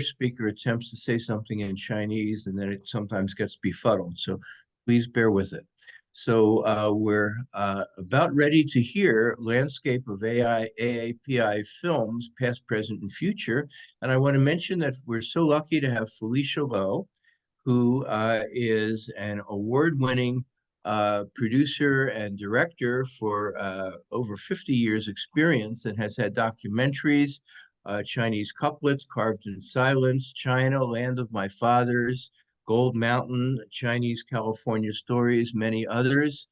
speaker attempts to say something in Chinese, and then it sometimes gets befuddled. So please bear with it. So we're about ready to hear Landscape of AAPI Films, Past, Present, and Future. And I want to mention that we're so lucky to have Felicia Lowe, who is an award-winning producer and director for over 50 years experience and has had documentaries, Chinese Couplets, Carved in Silence, China, Land of My Fathers, Gold Mountain, Chinese California Stories, many others.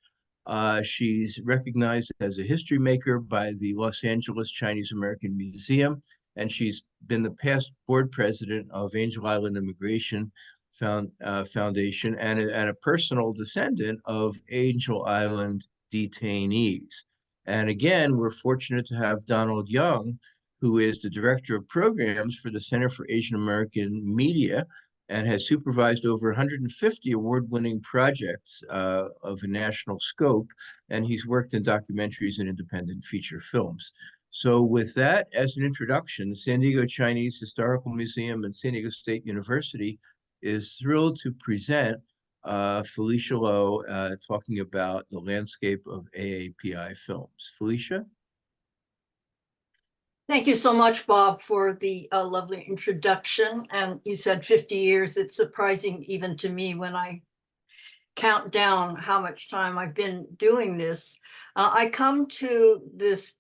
She's recognized as a history maker by the Los Angeles Chinese American Museum, and she's been the past board president of Angel Island Immigration Foundation and a personal descendant of Angel Island detainees. And again, we're fortunate to have Donald Young, who is the director of programs for the Center for Asian American Media and has supervised over 150 award-winning projects of a national scope. And he's worked in documentaries and independent feature films. So with that as an introduction, the San Diego Chinese Historical Museum and San Diego State University is thrilled to present Felicia Lowe talking about the landscape of AAPI films. Felicia? Thank you so much, Bob, for the lovely introduction. And you said 50 years. It's surprising even to me when I count down how much time I've been doing this. I come to this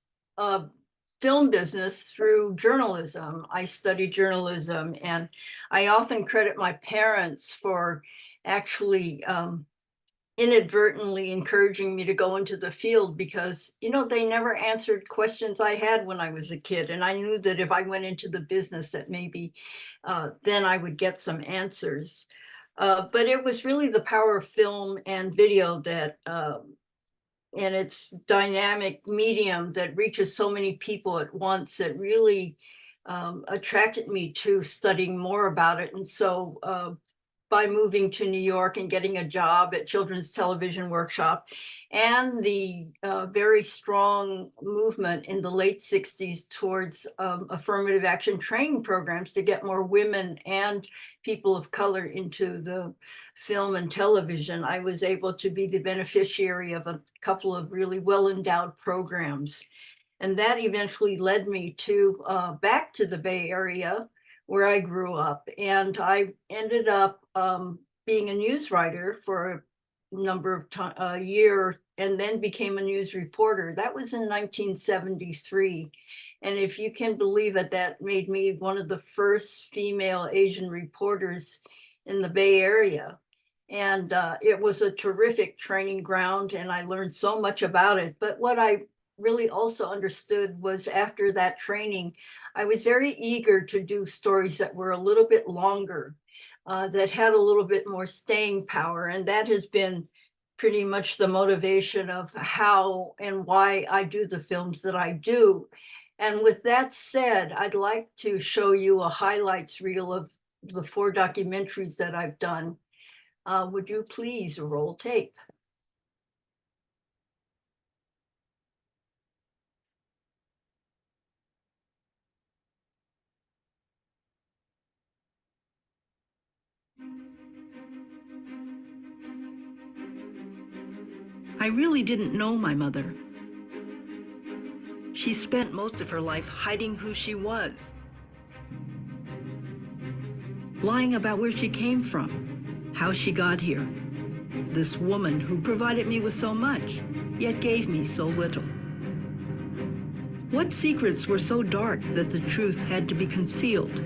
film business through journalism. I studied journalism, and I often credit my parents for actually inadvertently encouraging me to go into the field because, you know, they never answered questions I had when I was a kid. And I knew that if I went into the business that maybe then I would get some answers. But it was really the power of film and video that and its dynamic medium that reaches so many people at once that really attracted me to studying more about it. And so by moving to New York and getting a job at Children's Television Workshop and the very strong movement in the late 60s towards affirmative action training programs to get more women and people of color into the film and television, I was able to be the beneficiary of a couple of really well-endowed programs. And that eventually led me to back to the Bay Area, where I grew up. And I ended up being a news writer for a number of years, and then became a news reporter. That was in 1973. And if you can believe it, that made me one of the first female Asian reporters in the Bay Area. And it was a terrific training ground, and I learned so much about it. But what I really also understood was after that training, I was very eager to do stories that were a little bit longer, that had a little bit more staying power. And that has been pretty much the motivation of how and why I do the films that I do. And with that said, I'd like to show you a highlights reel of the 4 documentaries that I've done. Would you please roll tape? I really didn't know my mother. She spent most of her life hiding who she was, lying about where she came from, how she got here. This woman who provided me with so much, yet gave me so little. What secrets were so dark that the truth had to be concealed?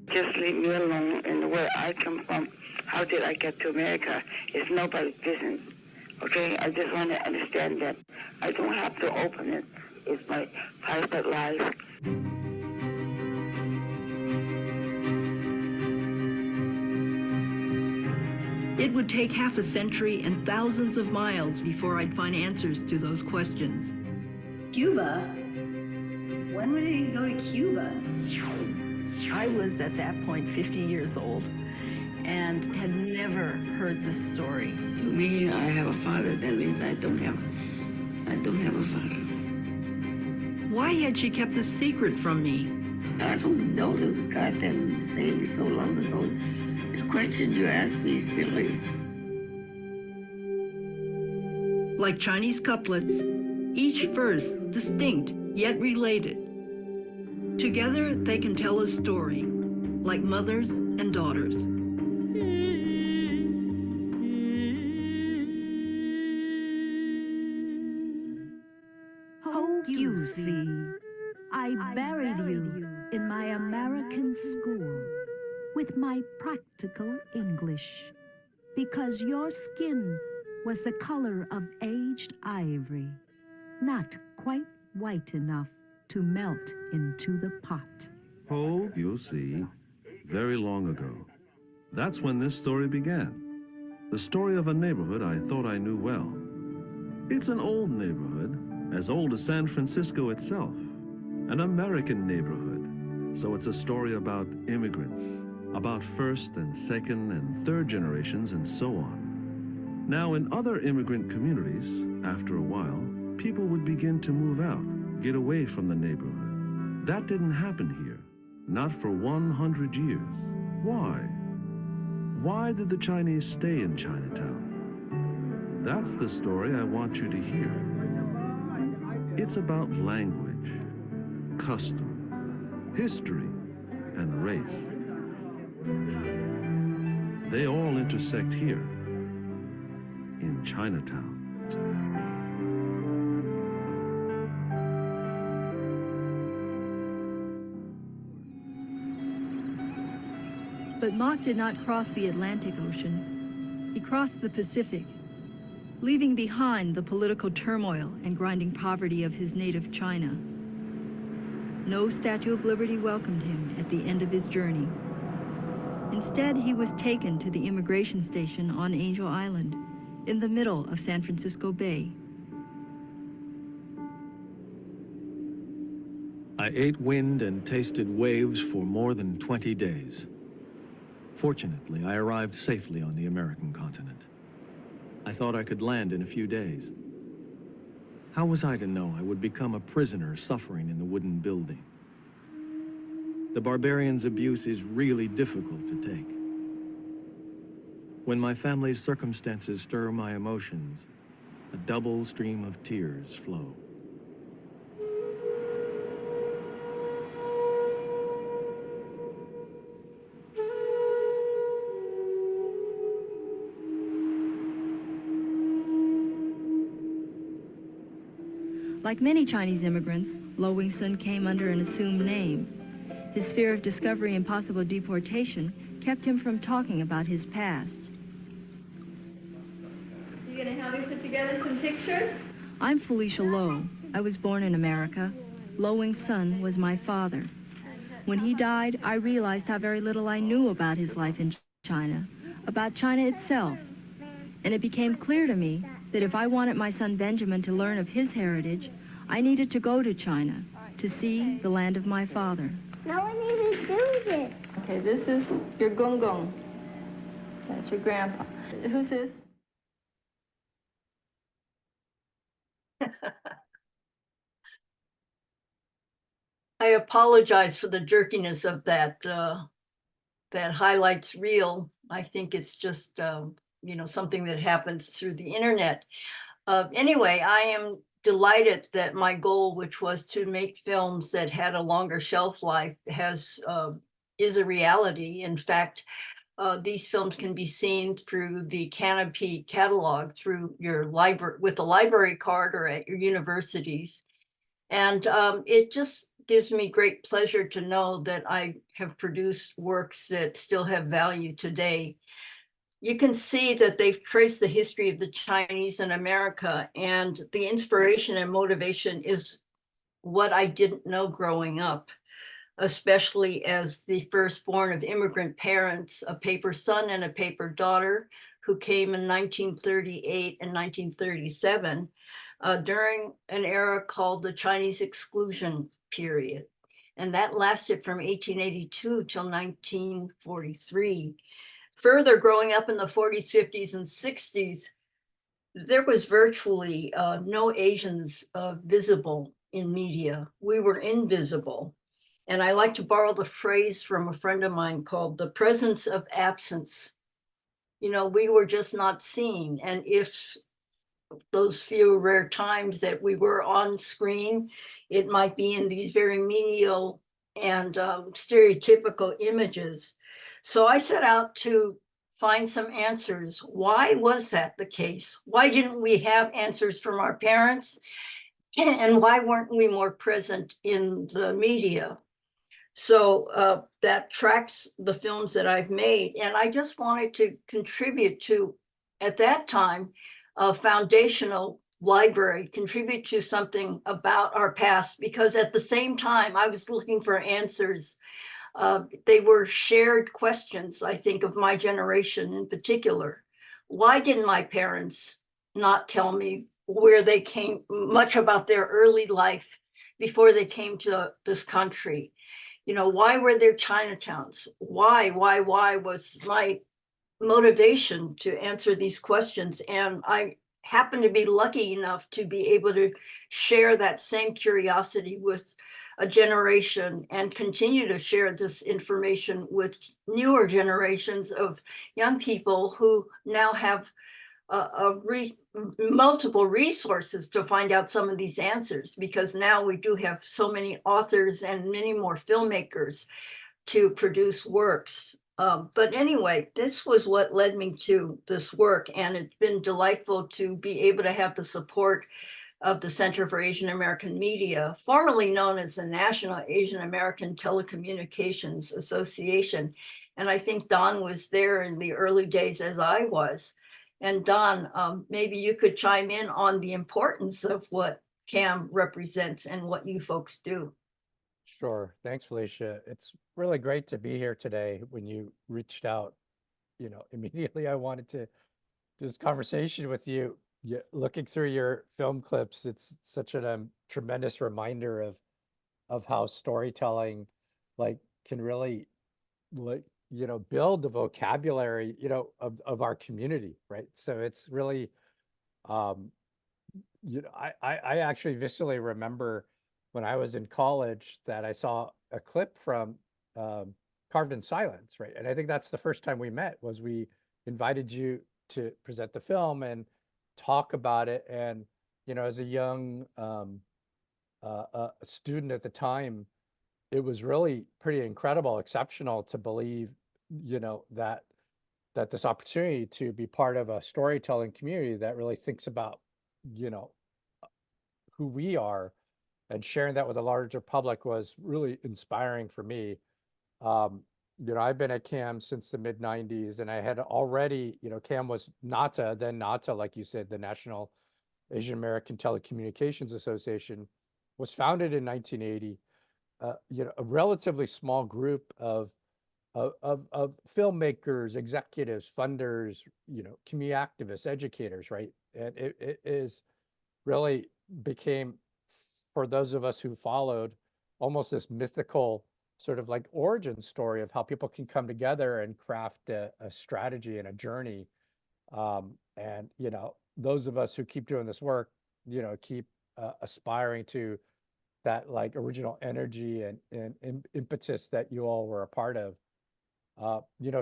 Just leave me alone. And where I come from, how did I get to America, is nobody's business. Okay, I just want to understand that I don't have to open it. It's my private life. It would take half a century and thousands of miles before I'd find answers to those questions. Cuba? When did you go to Cuba? I was at that point 50 years old and had never heard this story. To me, I have a father. That means I don't have a father. Why had she kept this secret from me? I don't know. There's a goddamn saying so long ago. The question you asked me is silly. Like Chinese couplets, each verse distinct yet related. Together, they can tell a story, like mothers and daughters. Hope you see, I buried you in my American school with my practical English, because your skin was the color of aged ivory, not quite white enough to melt into the pot. Hope you'll see, very long ago. That's when this story began. The story of a neighborhood I thought I knew well. It's an old neighborhood, as old as San Francisco itself. An American neighborhood, so it's a story about immigrants, about first and second and third generations and so on. Now, in other immigrant communities, after a while, people would begin to move out, get away from the neighborhood. That didn't happen here, not for 100 years. Why? Why did the Chinese stay in Chinatown? That's the story I want you to hear. It's about language, custom, history, and race. They all intersect here, in Chinatown. But Mock did not cross the Atlantic Ocean. He crossed the Pacific, leaving behind the political turmoil and grinding poverty of his native China. No Statue of Liberty welcomed him at the end of his journey. Instead, he was taken to the immigration station on Angel Island, in the middle of San Francisco Bay. I ate wind and tasted waves for more than 20 days. Fortunately, I arrived safely on the American continent. I thought I could land in a few days. How was I to know I would become a prisoner suffering in the wooden building? The barbarian's abuse is really difficult to take. When my family's circumstances stir my emotions, a double stream of tears flow. Like many Chinese immigrants, Lo Wing-sun came under an assumed name. His fear of discovery and possible deportation kept him from talking about his past. So you're gonna help me put together some pictures? I'm Felicia Lo. I was born in America. Lo Wing-sun was my father. When he died, I realized how very little I knew about his life in China, about China itself. And it became clear to me that if I wanted my son Benjamin to learn of his heritage, I needed to go to China to see the land of my father. No one even do this. Okay, this is your gong gong. That's your grandpa. Who's this? I apologize for the jerkiness of that that highlights reel. I think it's just something that happens through the internet. Anyway, I am delighted that my goal, which was to make films that had a longer shelf life, is a reality. In fact, these films can be seen through the Canopy catalog through your library, with a library card, or at your universities. And it just gives me great pleasure to know that I have produced works that still have value today. You can see that they've traced the history of the Chinese in America, and the inspiration and motivation is what I didn't know growing up, especially as the firstborn of immigrant parents, a paper son and a paper daughter, who came in 1938 and 1937 during an era called the Chinese exclusion period. And that lasted from 1882 till 1943. Further, growing up in the 40s, 50s, and 60s, there was virtually no Asians visible in media. We were invisible. And I like to borrow the phrase from a friend of mine called the presence of absence. You know, we were just not seen. And if those few rare times that we were on screen, it might be in these very menial and stereotypical images. So I set out to find some answers. Why was that the case? Why didn't we have answers from our parents? And why weren't we more present in the media? So that tracks the films that I've made. And I just wanted to contribute to, at that time, a foundational library, contribute to something about our past, because at the same time, I was looking for answers. They were shared questions, I think, of my generation in particular. Why didn't my parents not tell me where they came, much about their early life before they came to this country? You know, why were there Chinatowns? Why was my motivation to answer these questions? And I happen to be lucky enough to be able to share that same curiosity with a generation and continue to share this information with newer generations of young people who now have multiple resources to find out some of these answers, because now we do have so many authors and many more filmmakers to produce works. But anyway, this was what led me to this work, and it's been delightful to be able to have the support of the Center for Asian American Media, formerly known as the National Asian American Telecommunications Association. And I think Don was there in the early days, as I was. And Don, maybe you could chime in on the importance of what CAM represents and what you folks do. Sure. Thanks, Felicia. It's really great to be here today. When you reached out, immediately I wanted to do this conversation with you. Looking through your film clips, it's such a tremendous reminder of how storytelling can really build the vocabulary, of our community, right? So it's really, I actually viscerally remember when I was in college that I saw a clip from Carved in Silence, right? And I think that's the first time we met, was we invited you to present the film and talk about it. And, as a young student at the time, it was really pretty incredible, exceptional to believe, that this opportunity to be part of a storytelling community that really thinks about, who we are, and sharing that with a larger public was really inspiring for me. I've been at CAM since the mid 90s, and I had already, CAM was NATA, then NATA, like you said, the National Asian American Telecommunications Association, was founded in 1980. A relatively small group of filmmakers, executives, funders, community activists, educators, right? And it is really became, for those of us who followed, almost this mythical sort of origin story of how people can come together and craft a strategy and a journey. And those of us who keep doing this work, keep aspiring to that original energy and impetus that you all were a part of.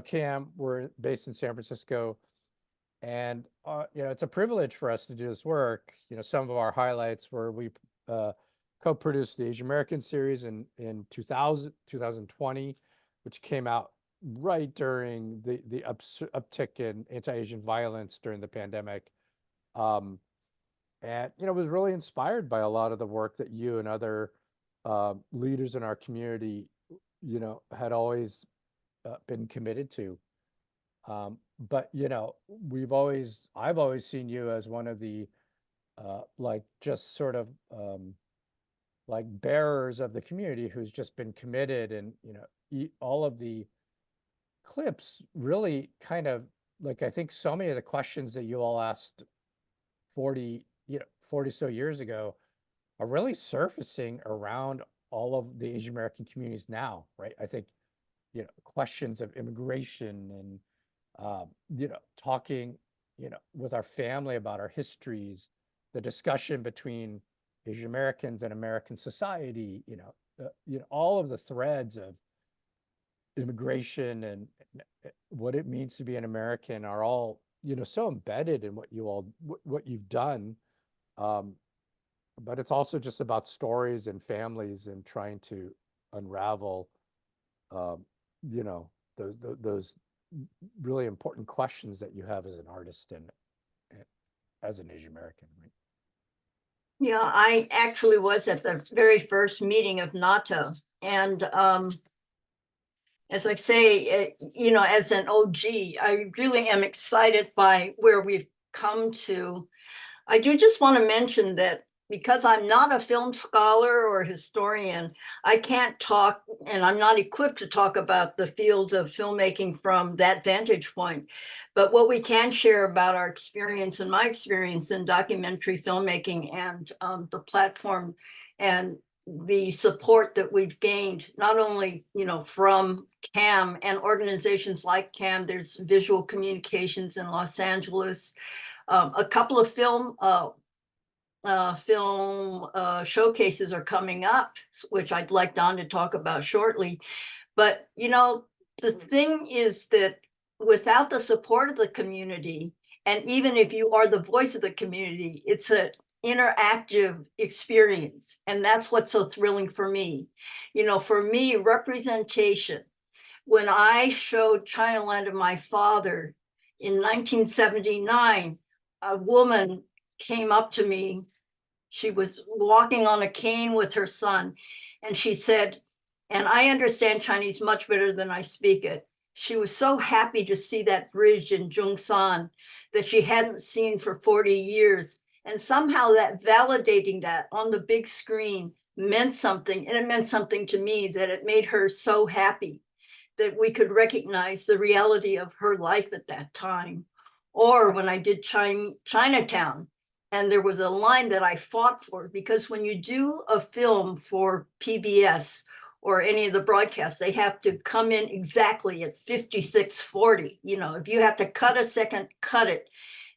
CAM, we're based in San Francisco, and it's a privilege for us to do this work. Some of our highlights were we co-produced the Asian American series in 2020, which came out right during the uptick in anti-Asian violence during the pandemic. And was really inspired by a lot of the work that you and other leaders in our community, had always been committed to. But I've always seen you as one of the just sort of bearers of the community who's just been committed. And all of the clips really kind of I think so many of the questions that you all asked 40 so years ago are really surfacing around all of the Asian American communities now, right? I think questions of immigration and talking with our family about our histories, the discussion between Asian Americans and American society, all of the threads of immigration and what it means to be an American are all, so embedded in what what you've done. But it's also just about stories and families and trying to unravel, those really important questions that you have as an artist and as an Asian American, right? Yeah, I actually was at the very first meeting of NATO. And as I say, as an OG, I really am excited by where we've come to. I do just want to mention that because I'm not a film scholar or historian, I can't talk, and I'm not equipped to talk about the fields of filmmaking from that vantage point. But what we can share about our experience and my experience in documentary filmmaking and the platform and the support that we've gained, not only, from CAM and organizations like CAM, there's Visual Communications in Los Angeles, a couple of film showcases are coming up, which I'd like Don to talk about shortly. But, the thing is that without the support of the community, and even if you are the voice of the community, it's an interactive experience. And that's what's so thrilling for me. For me, representation. When I showed China Land of My Father in 1979, a woman came up to me. She was walking on a cane with her son, and she said, and I understand Chinese much better than I speak it. She was so happy to see that bridge in Zhongshan that she hadn't seen for 40 years. And somehow that validating that on the big screen meant something. And it meant something to me that it made her so happy that we could recognize the reality of her life at that time. Or when I did Chinatown, and there was a line that I fought for, because when you do a film for PBS or any of the broadcasts, they have to come in exactly at 56:40. If you have to cut a second, cut it.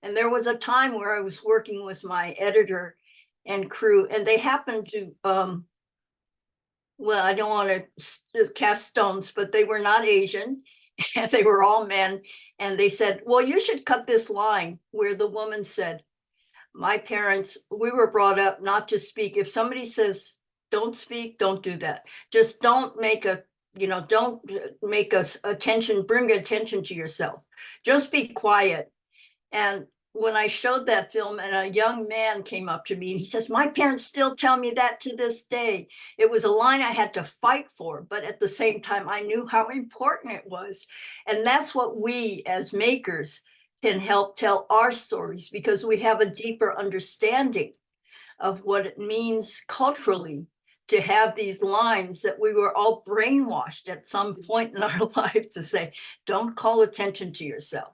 And there was a time where I was working with my editor and crew, and they happened to, well, I don't want to cast stones, but they were not Asian, and they were all men. And they said, well, you should cut this line where the woman said, my parents, we were brought up not to speak. If somebody says, don't speak, don't do that. Just don't make don't make us attention, bring attention to yourself. Just be quiet. And when I showed that film, and a young man came up to me and he says, my parents still tell me that to this day. It was a line I had to fight for, but at the same time, I knew how important it was. And that's what we as makers can help tell our stories, because we have a deeper understanding of what it means culturally to have these lines that we were all brainwashed at some point in our life to say, don't call attention to yourself,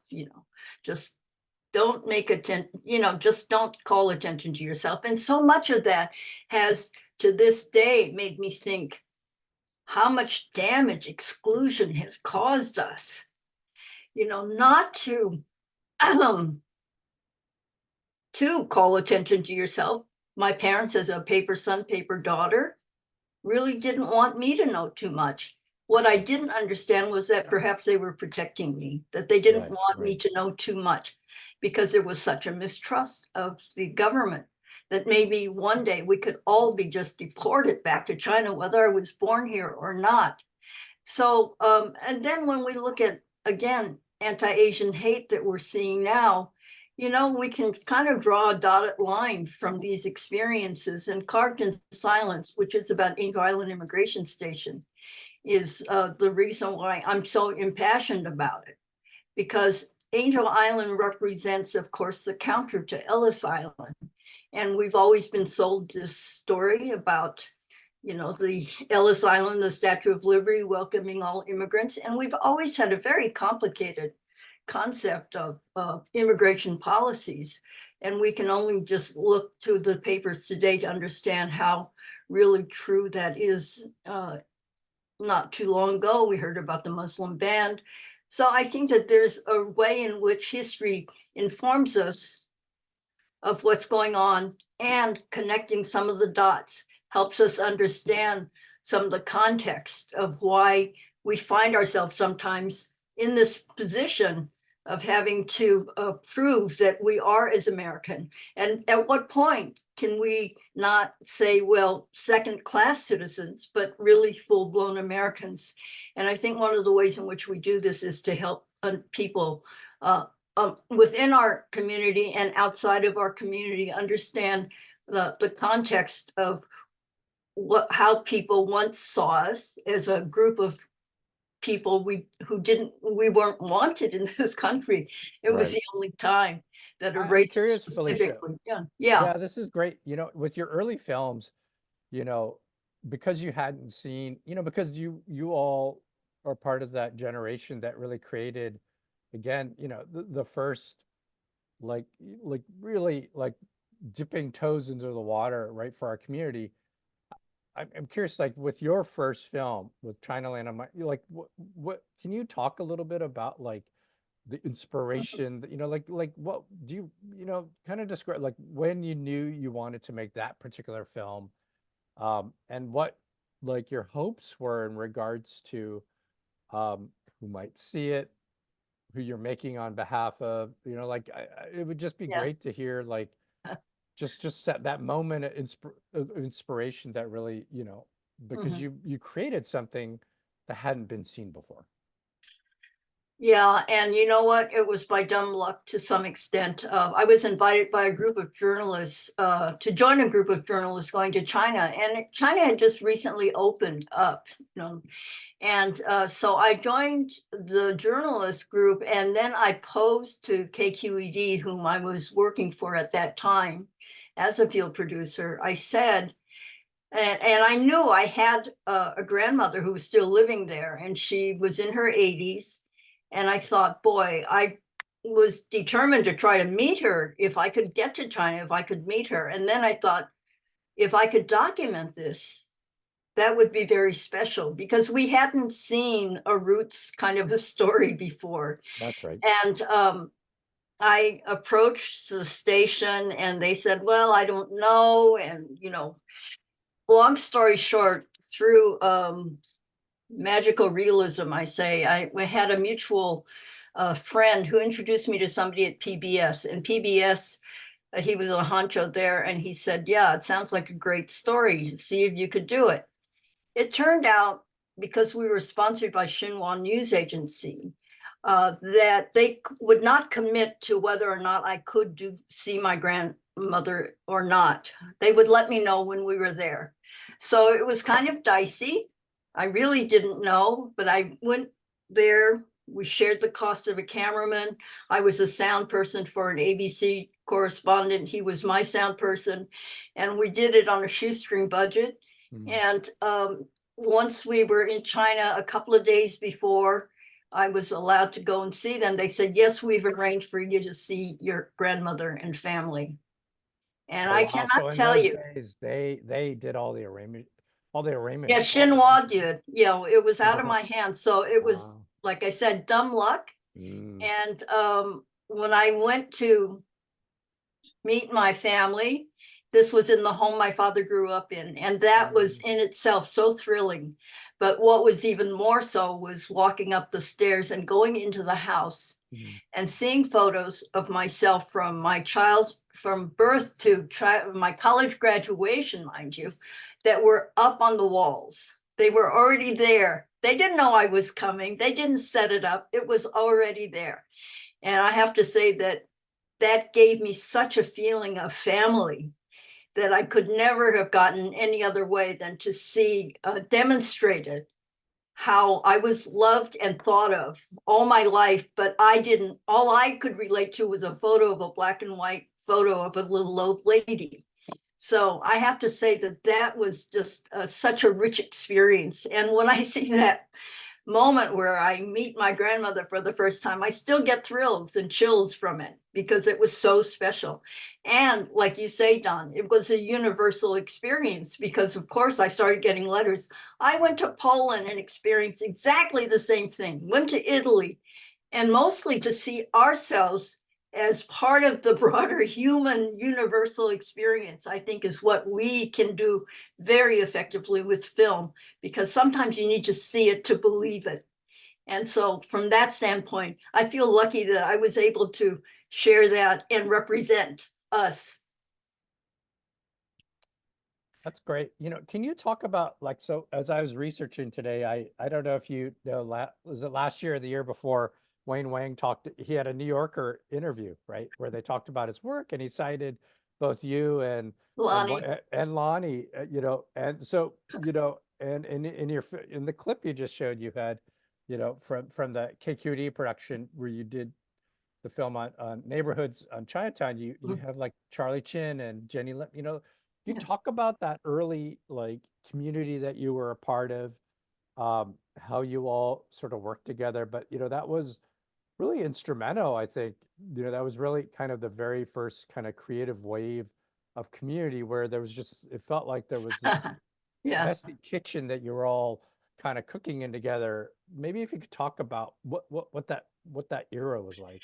just don't make attention, just don't call attention to yourself. And so much of that has, to this day, made me think how much damage exclusion has caused us, not to call attention to yourself. My parents, as a paper son, paper daughter, really didn't want me to know too much. What I didn't understand was that perhaps they were protecting me, that they didn't want me to know too much, because there was such a mistrust of the government that maybe one day we could all be just deported back to China, whether I was born here or not. So, and then when we look at, again, anti-Asian hate that we're seeing now, we can kind of draw a dotted line from these experiences. And Carved in Silence, which is about Angel Island Immigration Station, is the reason why I'm so impassioned about it. Because Angel Island represents, of course, the counter to Ellis Island. And we've always been sold this story about, the Ellis Island, the Statue of Liberty, welcoming all immigrants. And we've always had a very complicated concept of immigration policies. And we can only just look to the papers today to understand how really true that is. Not too long ago, we heard about the Muslim ban. So I think that there's a way in which history informs us of what's going on, and connecting some of the dots helps us understand some of the context of why we find ourselves sometimes in this position of having to prove that we are as American. And at what point can we not say, well, second-class citizens, but really full-blown Americans? And I think one of the ways in which we do this is to help people within our community and outside of our community understand the context of how people once saw us as a group of people we weren't wanted in this country. It was the only time that a I'm race curious, Felicia. specifically. Yeah. Yeah, this is great. With your early films, because you hadn't seen, because you all are part of that generation that really created, again, the first like really like dipping toes into the water, right, for our community. I'm curious, like with your first film with Chinaland, like what can you talk a little bit about like the inspiration, like what do you, kind of describe like when you knew you wanted to make that particular film, and what like your hopes were in regards to who might see it, who you're making on behalf of, like it would just be great to hear like just set that moment of inspiration that really, because you created something that hadn't been seen before. Yeah, and you know what? It was by dumb luck to some extent. I was invited by a group of journalists to join a group of journalists going to China, and China had just recently opened up, and so I joined the journalist group, and then I posed to KQED, whom I was working for at that time as a field producer. I said, and I knew I had a grandmother who was still living there, and she was in her 80s. And I thought, boy, I was determined to try to meet her if I could get to China, if I could meet her. And then I thought, if I could document this, that would be very special, because we hadn't seen a roots kind of a story before. That's right. And I approached the station and they said, well, I don't know. And, long story short, through magical realism, I say, we had a mutual friend who introduced me to somebody at PBS, and PBS, he was a honcho there, and he said, yeah, it sounds like a great story. See if you could do it. It turned out, because we were sponsored by Xinhua News Agency, that they would not commit to whether or not I could see my grandmother or not. They would let me know when we were there. So it was kind of dicey. I really didn't know, but I went there. We shared the cost of a cameraman. I was a sound person for an ABC correspondent. He was my sound person. And we did it on a shoestring budget. And once we were in China a couple of days before I was allowed to go and see them, they said, yes, we've arranged for you to see your grandmother and family. And I cannot tell you. Days, they did all the arraignment. Yeah, Xinhua did. It was out of my hands. So it was, like I said, dumb luck. And when I went to meet my family, this was in the home my father grew up in. And that was in itself so thrilling. But what was even more so was walking up the stairs and going into the house and seeing photos of myself from from birth to my college graduation, mind you, that were up on the walls. They were already there. They didn't know I was coming. They didn't set it up. It was already there. And I have to say that gave me such a feeling of family that I could never have gotten any other way than to see demonstrated how I was loved and thought of all my life, but all I could relate to was a photo of a black and white photo of a little old lady. So I have to say that was just such a rich experience. And when I see that moment where I meet my grandmother for the first time, I still get thrills and chills from it because it was so special. And like you say, Don, it was a universal experience because, of course, I started getting letters. I went to Poland and experienced exactly the same thing, went to Italy, and mostly to see ourselves as part of the broader human universal experience, I think is what we can do very effectively with film, because sometimes you need to see it to believe it. And so from that standpoint, I feel lucky that I was able to share that and represent us. That's great. Can you talk about, like, so as I was researching today, I don't know if you know, was it last year or the year before, Wayne Wang he had a New Yorker interview, right, where they talked about his work, and he cited both you and Lonnie. and Lonnie, and so, and in the clip you just showed, you had, from the KQED production where you did the film on neighborhoods on Chinatown, you have like Charlie Chin and Jenny Lim, you talk about that early like community that you were a part of, how you all sort of worked together, but that was really instrumental, I think. That was really kind of the very first kind of creative wave of community where there was just, it felt like there was this messy kitchen that you were all kind of cooking in together. Maybe if you could talk about what that era was like.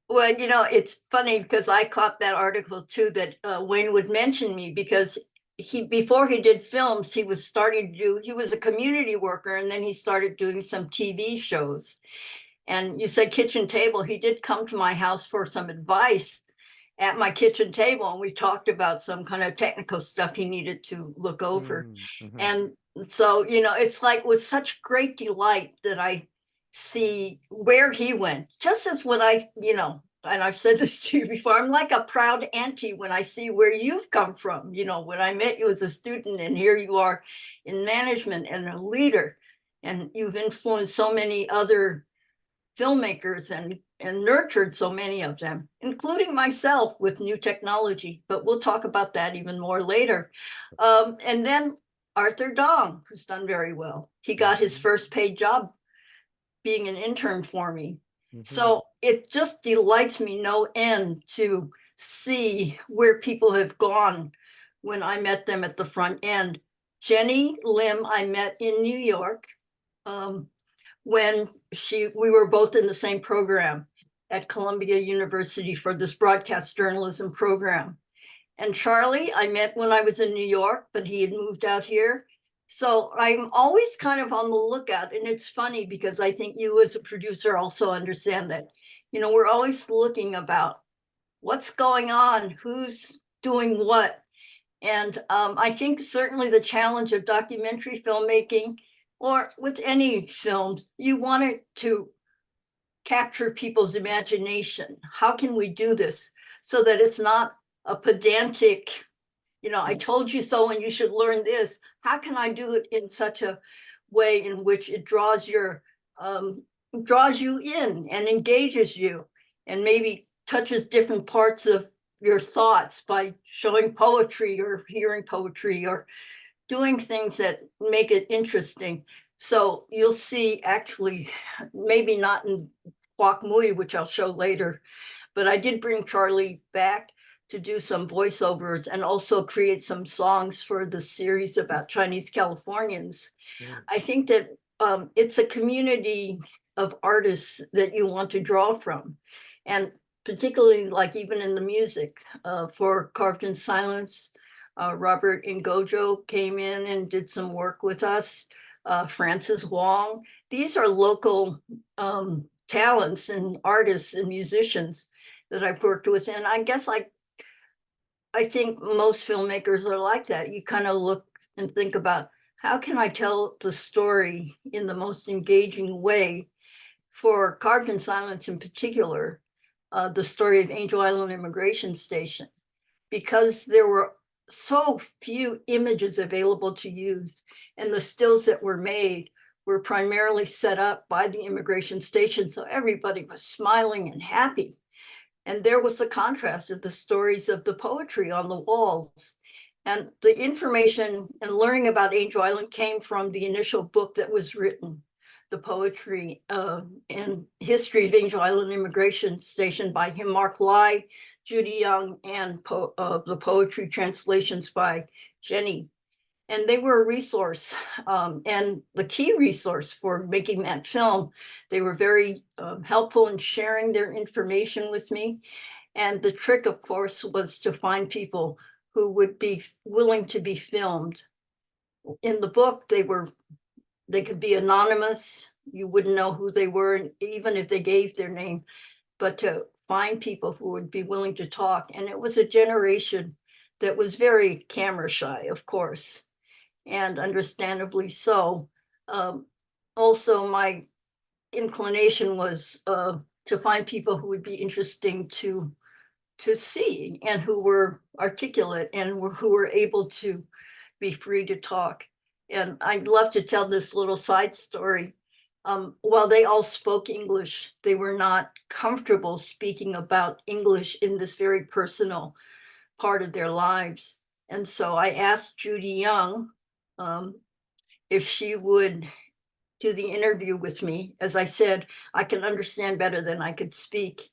Well, it's funny because I caught that article too, that Wayne would mention me, because before he did films, he was a community worker, and then he started doing some TV shows. And you said kitchen table, he did come to my house for some advice at my kitchen table, and we talked about some kind of technical stuff he needed to look over. And so, it's like with such great delight that I see where he went, just as when and I've said this to you before, I'm like a proud auntie when I see where you've come from. When I met you as a student, and here you are in management and a leader, and you've influenced so many other filmmakers and nurtured so many of them, including myself, with new technology. But we'll talk about that even more later. And then Arthur Dong, who's done very well. He got his first paid job being an intern for me. So it just delights me no end to see where people have gone when I met them at the front end. Jenny Lim, I met in New York when we were both in the same program at Columbia University for this broadcast journalism program. And Charlie, I met when I was in New York, but he had moved out here. So I'm always kind of on the lookout. And it's funny because I think you as a producer also understand that, we're always looking about what's going on, who's doing what. And I think certainly the challenge of documentary filmmaking, or with any films, you want it to capture people's imagination. How can we do this so that it's not a pedantic, I told you so and you should learn this. How can I do it in such a way in which it draws you in and engages you, and maybe touches different parts of your thoughts by showing poetry or hearing poetry or doing things that make it interesting. So you'll see, actually, maybe not in Kwok Mui, which I'll show later, but I did bring Charlie back to do some voiceovers and also create some songs for the series about Chinese Californians. I think that it's a community of artists that you want to draw from. And particularly, like, even in the music, for Carved in Silence, Robert Ngojo came in and did some work with us. Francis Wong. These are local talents and artists and musicians that I've worked with. And I guess I think most filmmakers are like that. You kind of look and think about, how can I tell the story in the most engaging way? For Carved in Silence in particular, the story of Angel Island Immigration Station, because there were so few images available to use, and the stills that were made were primarily set up by the immigration station, so everybody was smiling and happy. And there was the contrast of the stories of the poetry on the walls. And the information and learning about Angel Island came from the initial book that was written, the poetry and history of Angel Island Immigration Station by him, Mark Lai, Judy Young, and the poetry translations by Jenny. And they were a resource, and the key resource for making that film. They were very helpful in sharing their information with me. And the trick, of course, was to find people who would be willing to be filmed. In the book, they could be anonymous. You wouldn't know who they were, even if they gave their name, but to find people who would be willing to talk. And it was a generation that was very camera shy, of course, and understandably so. Also, my inclination was to find people who would be interesting to see and who were articulate and who were able to be free to talk. And I'd love to tell this little side story. While they all spoke English, they were not comfortable speaking about English in this very personal part of their lives. And so I asked Judy Young if she would do the interview with me. As I said, I can understand better than I could speak.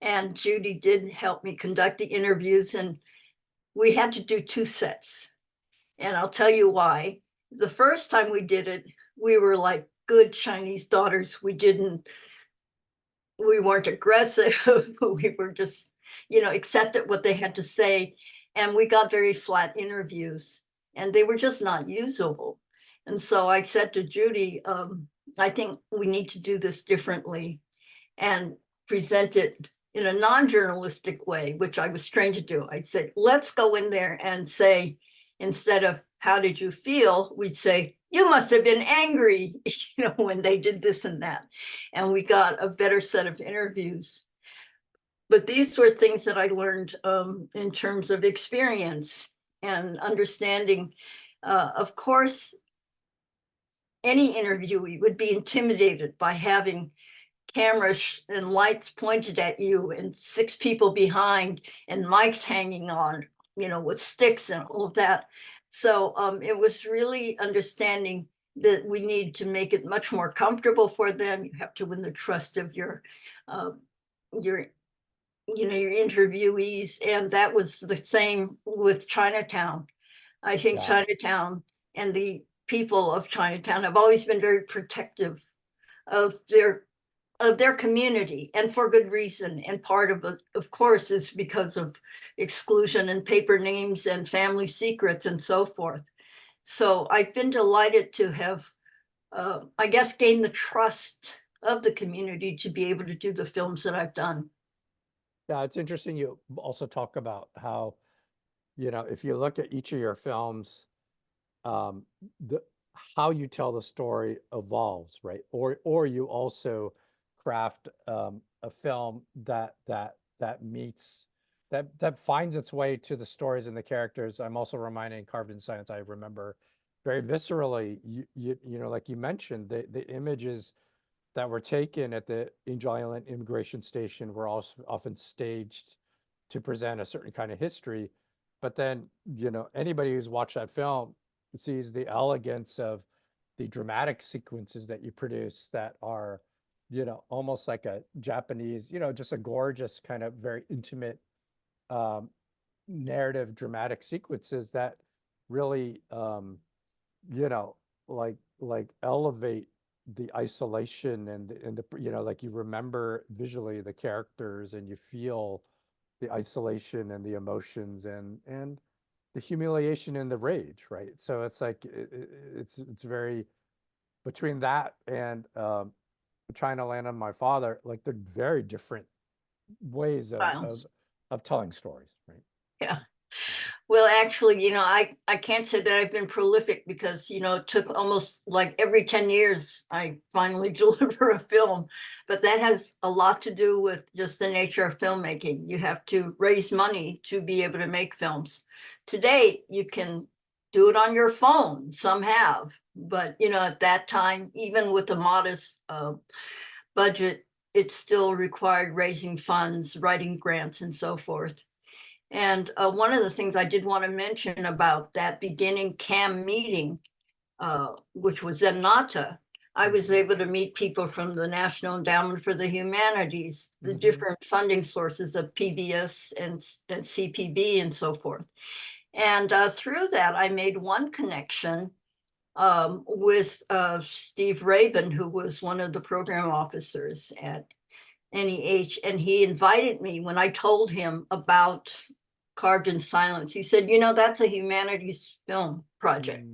And Judy did help me conduct the interviews, and we had to do 2 sets. And I'll tell you why. The first time we did it, we were like good Chinese daughters. We weren't aggressive. We were just, accepted what they had to say. And we got very flat interviews, and they were just not usable. And so I said to Judy, I think we need to do this differently and present it in a non-journalistic way, which I was trained to do. I said, let's go in there and say, instead of how did you feel, we'd say, you must have been angry, when they did this and that. And we got a better set of interviews. But these were things that I learned in terms of experience and understanding. Of course, any interviewee would be intimidated by having cameras and lights pointed at you and 6 people behind and mics hanging on, with sticks and all of that. So it was really understanding that we need to make it much more comfortable for them. You have to win the trust of your interviewees. And that was the same with Chinatown. I think Yeah. Chinatown and the people of Chinatown have always been very protective of their community, and for good reason. And part of it, of course, is because of exclusion and paper names and family secrets and so forth. So I've been delighted to have, I guess, gained the trust of the community to be able to do the films that I've done. Yeah, it's interesting. You also talk about how, if you look at each of your films, the how you tell the story evolves, right? Or you also craft a film that meets that finds its way to the stories and the characters. I'm also reminding Carved in Science, I remember very viscerally, like you mentioned, the images that were taken at the Angel Island immigration station were also often staged to present a certain kind of history. But then, anybody who's watched that film sees the elegance of the dramatic sequences that you produce that are, almost like a Japanese, just a gorgeous kind of very intimate narrative dramatic sequences that really, like elevate the isolation and the, like you remember visually the characters and you feel the isolation and the emotions and the humiliation and the rage, right? So it's like it's very, between that and trying to land on my father, like they're very different ways of telling stories, right? Yeah. Well, actually, I can't say that I've been prolific because, it took almost like every 10 years I finally deliver a film. But that has a lot to do with just the nature of filmmaking. You have to raise money to be able to make films. Today, you can do it on your phone. Some have. But, at that time, even with a modest budget, it still required raising funds, writing grants, and so forth. And one of the things I did want to mention about that beginning CAM meeting, which was in NATA, I was able to meet people from the National Endowment for the Humanities, the different funding sources of PBS and CPB and so forth. And through that, I made one connection with Steve Rabin, who was one of the program officers at NEH. And he invited me when I told him about Carved in Silence. He said, that's a humanities film project.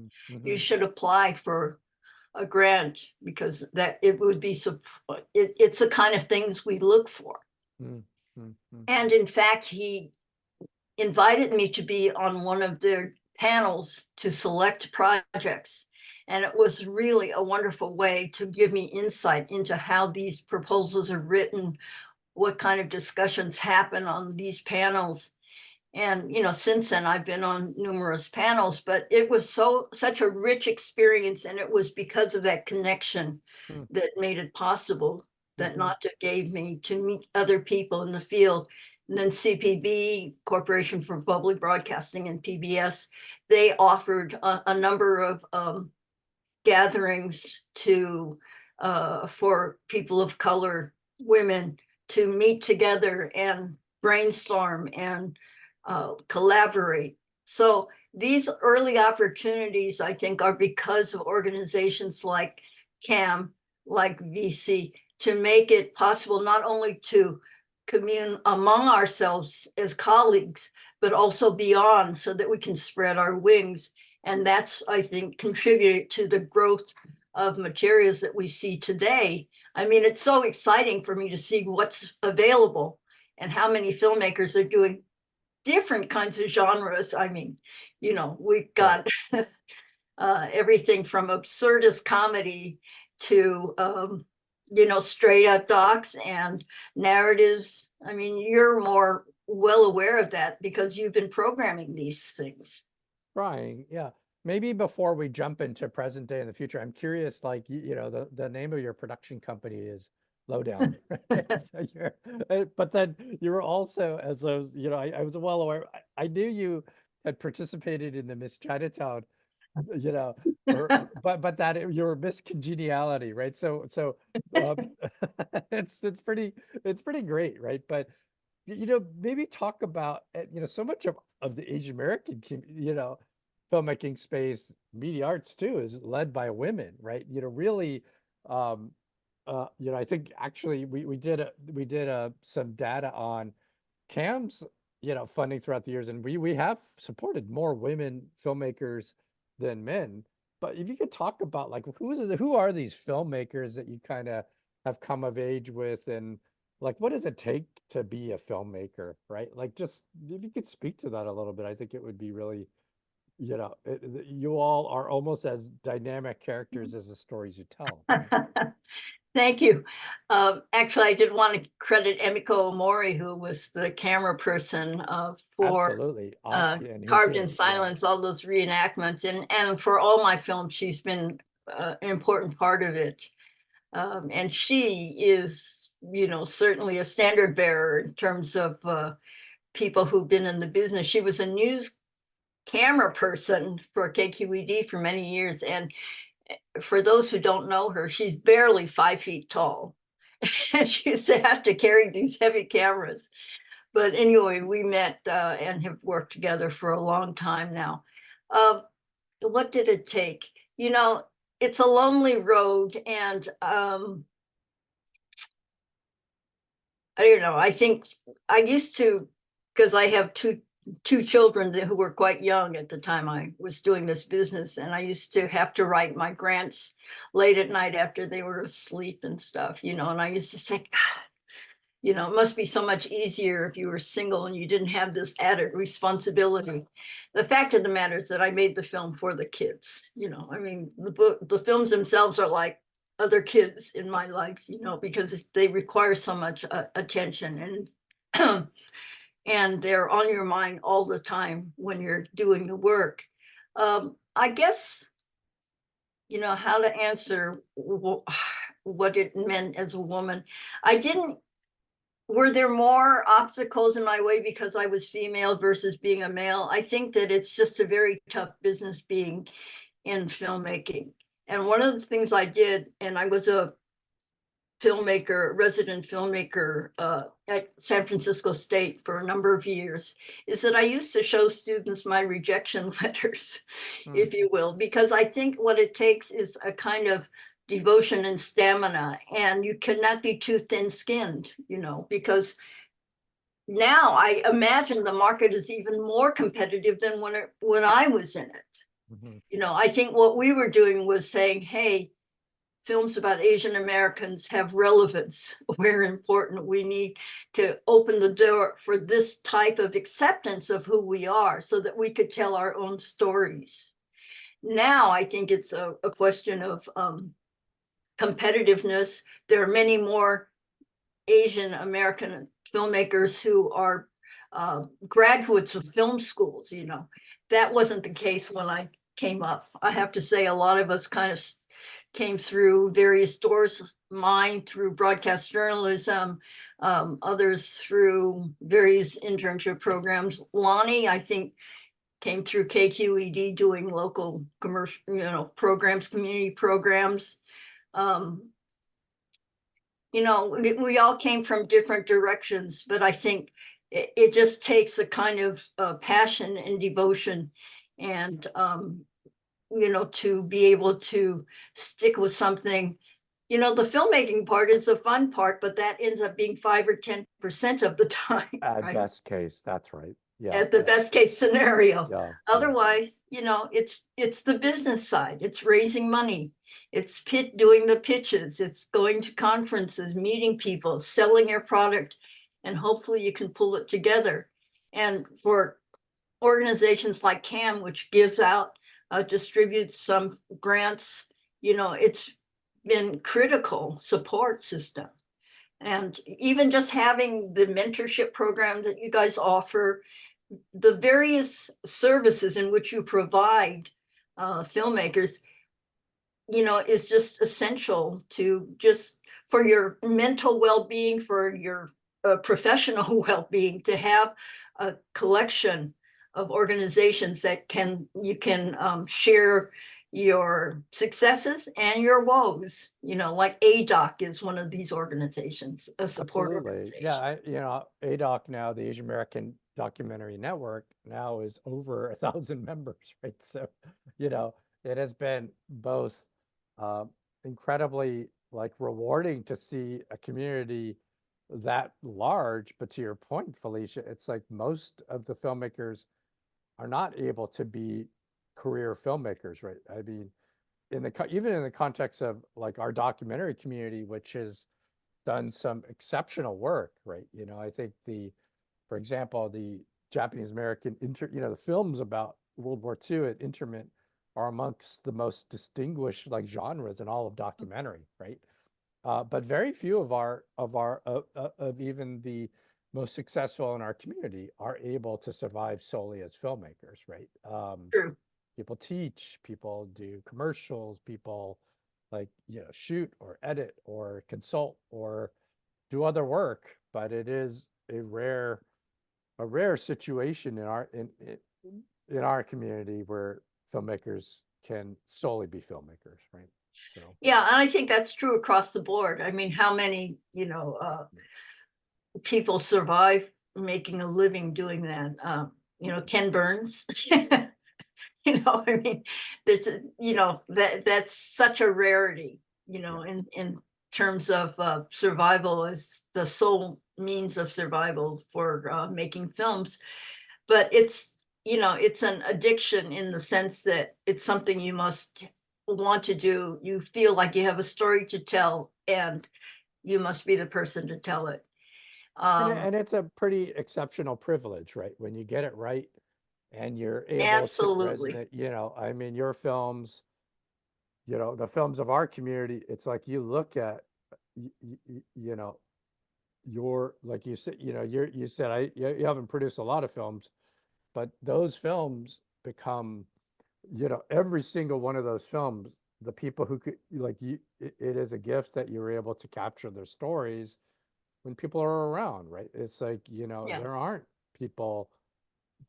You should apply for a grant because that it would be, it's the kind of things we look for. And in fact, he invited me to be on one of their panels to select projects. And it was really a wonderful way to give me insight into how these proposals are written, what kind of discussions happen on these panels. And, since then I've been on numerous panels, but it was such a rich experience. And it was because of that connection that made it possible, that Nata gave me to meet other people in the field. And then CPB, Corporation for Public Broadcasting, and PBS, they offered a number of gatherings for people of color, women, to meet together and brainstorm and collaborate. So these early opportunities, I think, are because of organizations like CAM, like VC, to make it possible not only to commune among ourselves as colleagues, but also beyond, so that we can spread our wings. And that's, I think, contributed to the growth of materials that we see today. I mean, it's so exciting for me to see what's available and how many filmmakers are doing different kinds of genres. I mean, we've got everything from absurdist comedy to, straight up docs and narratives. I mean, you're more well aware of that because you've been programming these things. Trying, yeah. Maybe before we jump into present day and the future, I'm curious, like, the name of your production company is Lowdown. Right? So but then you were also, as I was, I was well aware, I knew you had participated in the Miss Chinatown, but that you were Miss Congeniality, right? So it's pretty great, right? But maybe talk about so much of the Asian American filmmaking space, media arts too, is led by women, right? Really, I think actually we did some data on CAM's funding throughout the years, and we have supported more women filmmakers than men. But if you could talk about, like, who are these filmmakers that you kind of have come of age with, and like, what does it take to be a filmmaker, right? Like, just if you could speak to that a little bit, I think it would be really, you all are almost as dynamic characters as the stories you tell. Thank you. Actually, I did want to credit Emiko Omori, who was the camera person for Absolutely. Carved in Silence, all those reenactments, and for all my films, she's been an important part of it. And she is, certainly a standard bearer in terms of people who've been in the business. She was a news camera person for KQED for many years, and for those who don't know her, she's barely 5 feet tall. And she used to have to carry these heavy cameras. But anyway, we met and have worked together for a long time now. What did it take? It's a lonely road, and I don't know. I think I used to, because I have two children who were quite young at the time I was doing this business, and I used to have to write my grants late at night after they were asleep and stuff, and I used to say, it must be so much easier if you were single and you didn't have this added responsibility. The fact of the matter is that I made the film for the kids. I mean, the films themselves are like other kids in my life, because they require so much attention, and and they're on your mind all the time when you're doing the work. I guess, how to answer what it meant as a woman. Were there more obstacles in my way because I was female versus being a male? I think that it's just a very tough business being in filmmaking. And one of the things I did, and I was a resident filmmaker at San Francisco State for a number of years, is that I used to show students my rejection letters, if you will, because I think what it takes is a kind of devotion and stamina, and you cannot be too thin-skinned, because now I imagine the market is even more competitive than when I was in it. I think what we were doing was saying, hey, films about Asian Americans have relevance. We're important. We need to open the door for this type of acceptance of who we are so that we could tell our own stories. Now, I think it's a question of competitiveness. There are many more Asian American filmmakers who are graduates of film schools. That wasn't the case when I came up. I have to say, a lot of us kind of came through various doors, mine through broadcast journalism, others through various internship programs. Lonnie, I think, came through KQED doing local commercial, programs, community programs. We all came from different directions, but I think it just takes a kind of passion and devotion and, to be able to stick with something. The filmmaking part is the fun part, but that ends up being 5 or 10% of the time. At right? best case, that's right. Yeah. At the best case scenario. Yeah. Otherwise, it's the business side. It's raising money. It's doing the pitches. It's going to conferences, meeting people, selling your product, and hopefully you can pull it together. And for organizations like CAM, which gives out, distributes some grants, it's been critical support system. And even just having the mentorship program that you guys offer, the various services in which you provide filmmakers, is just essential to just for your mental well-being, for your professional well-being, to have a collection of organizations that you can share your successes and your woes. Like ADOC is one of these organizations, a support organization. Yeah, ADOC now, the Asian American Documentary Network, now is over 1,000 members, right? So, it has been both incredibly rewarding to see a community that large, but to your point, Felicia, it's like most of the filmmakers are not able to be career filmmakers, right? I mean, even in the context of our documentary community, which has done some exceptional work, right? I think for example, the Japanese American the films about World War II at Interment are amongst the most distinguished genres in all of documentary, right? But very few of even the most successful in our community are able to survive solely as filmmakers, right? True. People teach, people do commercials, people shoot or edit or consult or do other work, but it is a rare situation in our community where filmmakers can solely be filmmakers, right? So yeah, and I think that's true across the board. I mean, how many people survive making a living doing that? Ken Burns. I mean, that's such a rarity. In terms of survival as the sole means of survival for making films, but it's an addiction in the sense that it's something you must want to do. You feel like you have a story to tell, and you must be the person to tell it. And it's a pretty exceptional privilege, right? When you get it right and you're able absolutely. to resonate, I mean, your films, the films of our community, it's like you look at, your, like you said, you said, you haven't produced a lot of films, but those films become, every single one of those films, the people who could, it is a gift that you're able to capture their stories when people are around, right? It's like, there aren't people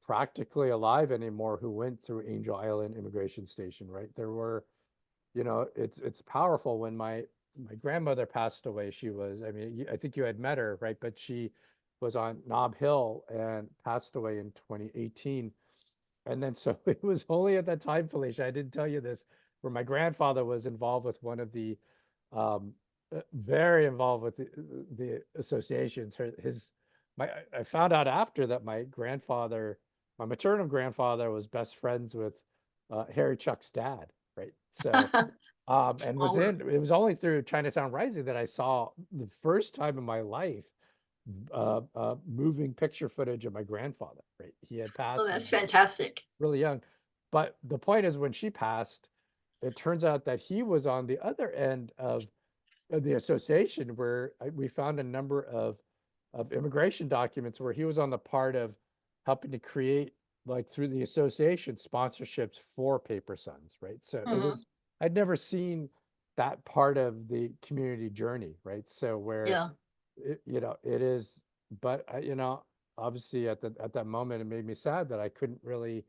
practically alive anymore who went through Angel Island Immigration Station, right? There were, it's powerful when my my grandmother passed away. She was, I mean, I think you had met her, right? But she was on Nob Hill and passed away in 2018. And then so it was only at that time, Felicia, I didn't tell you this, where my grandfather was involved with one of the very involved with the associations. I found out after that my grandfather, my maternal grandfather, was best friends with Harry Chuck's dad, right? So and it was only through Chinatown Rising that I saw the first time in my life moving picture footage of my grandfather, right? He had passed. Oh, that's fantastic. Really young. But the point is, when she passed, it turns out that he was on the other end of the association, where we found a number of immigration documents where he was on the part of helping to create, like through the association, sponsorships for Paper Sons, right? So it was, I'd never seen that part of the community journey, right? So where, you know, it is, but you know, obviously at that moment, it made me sad that I couldn't really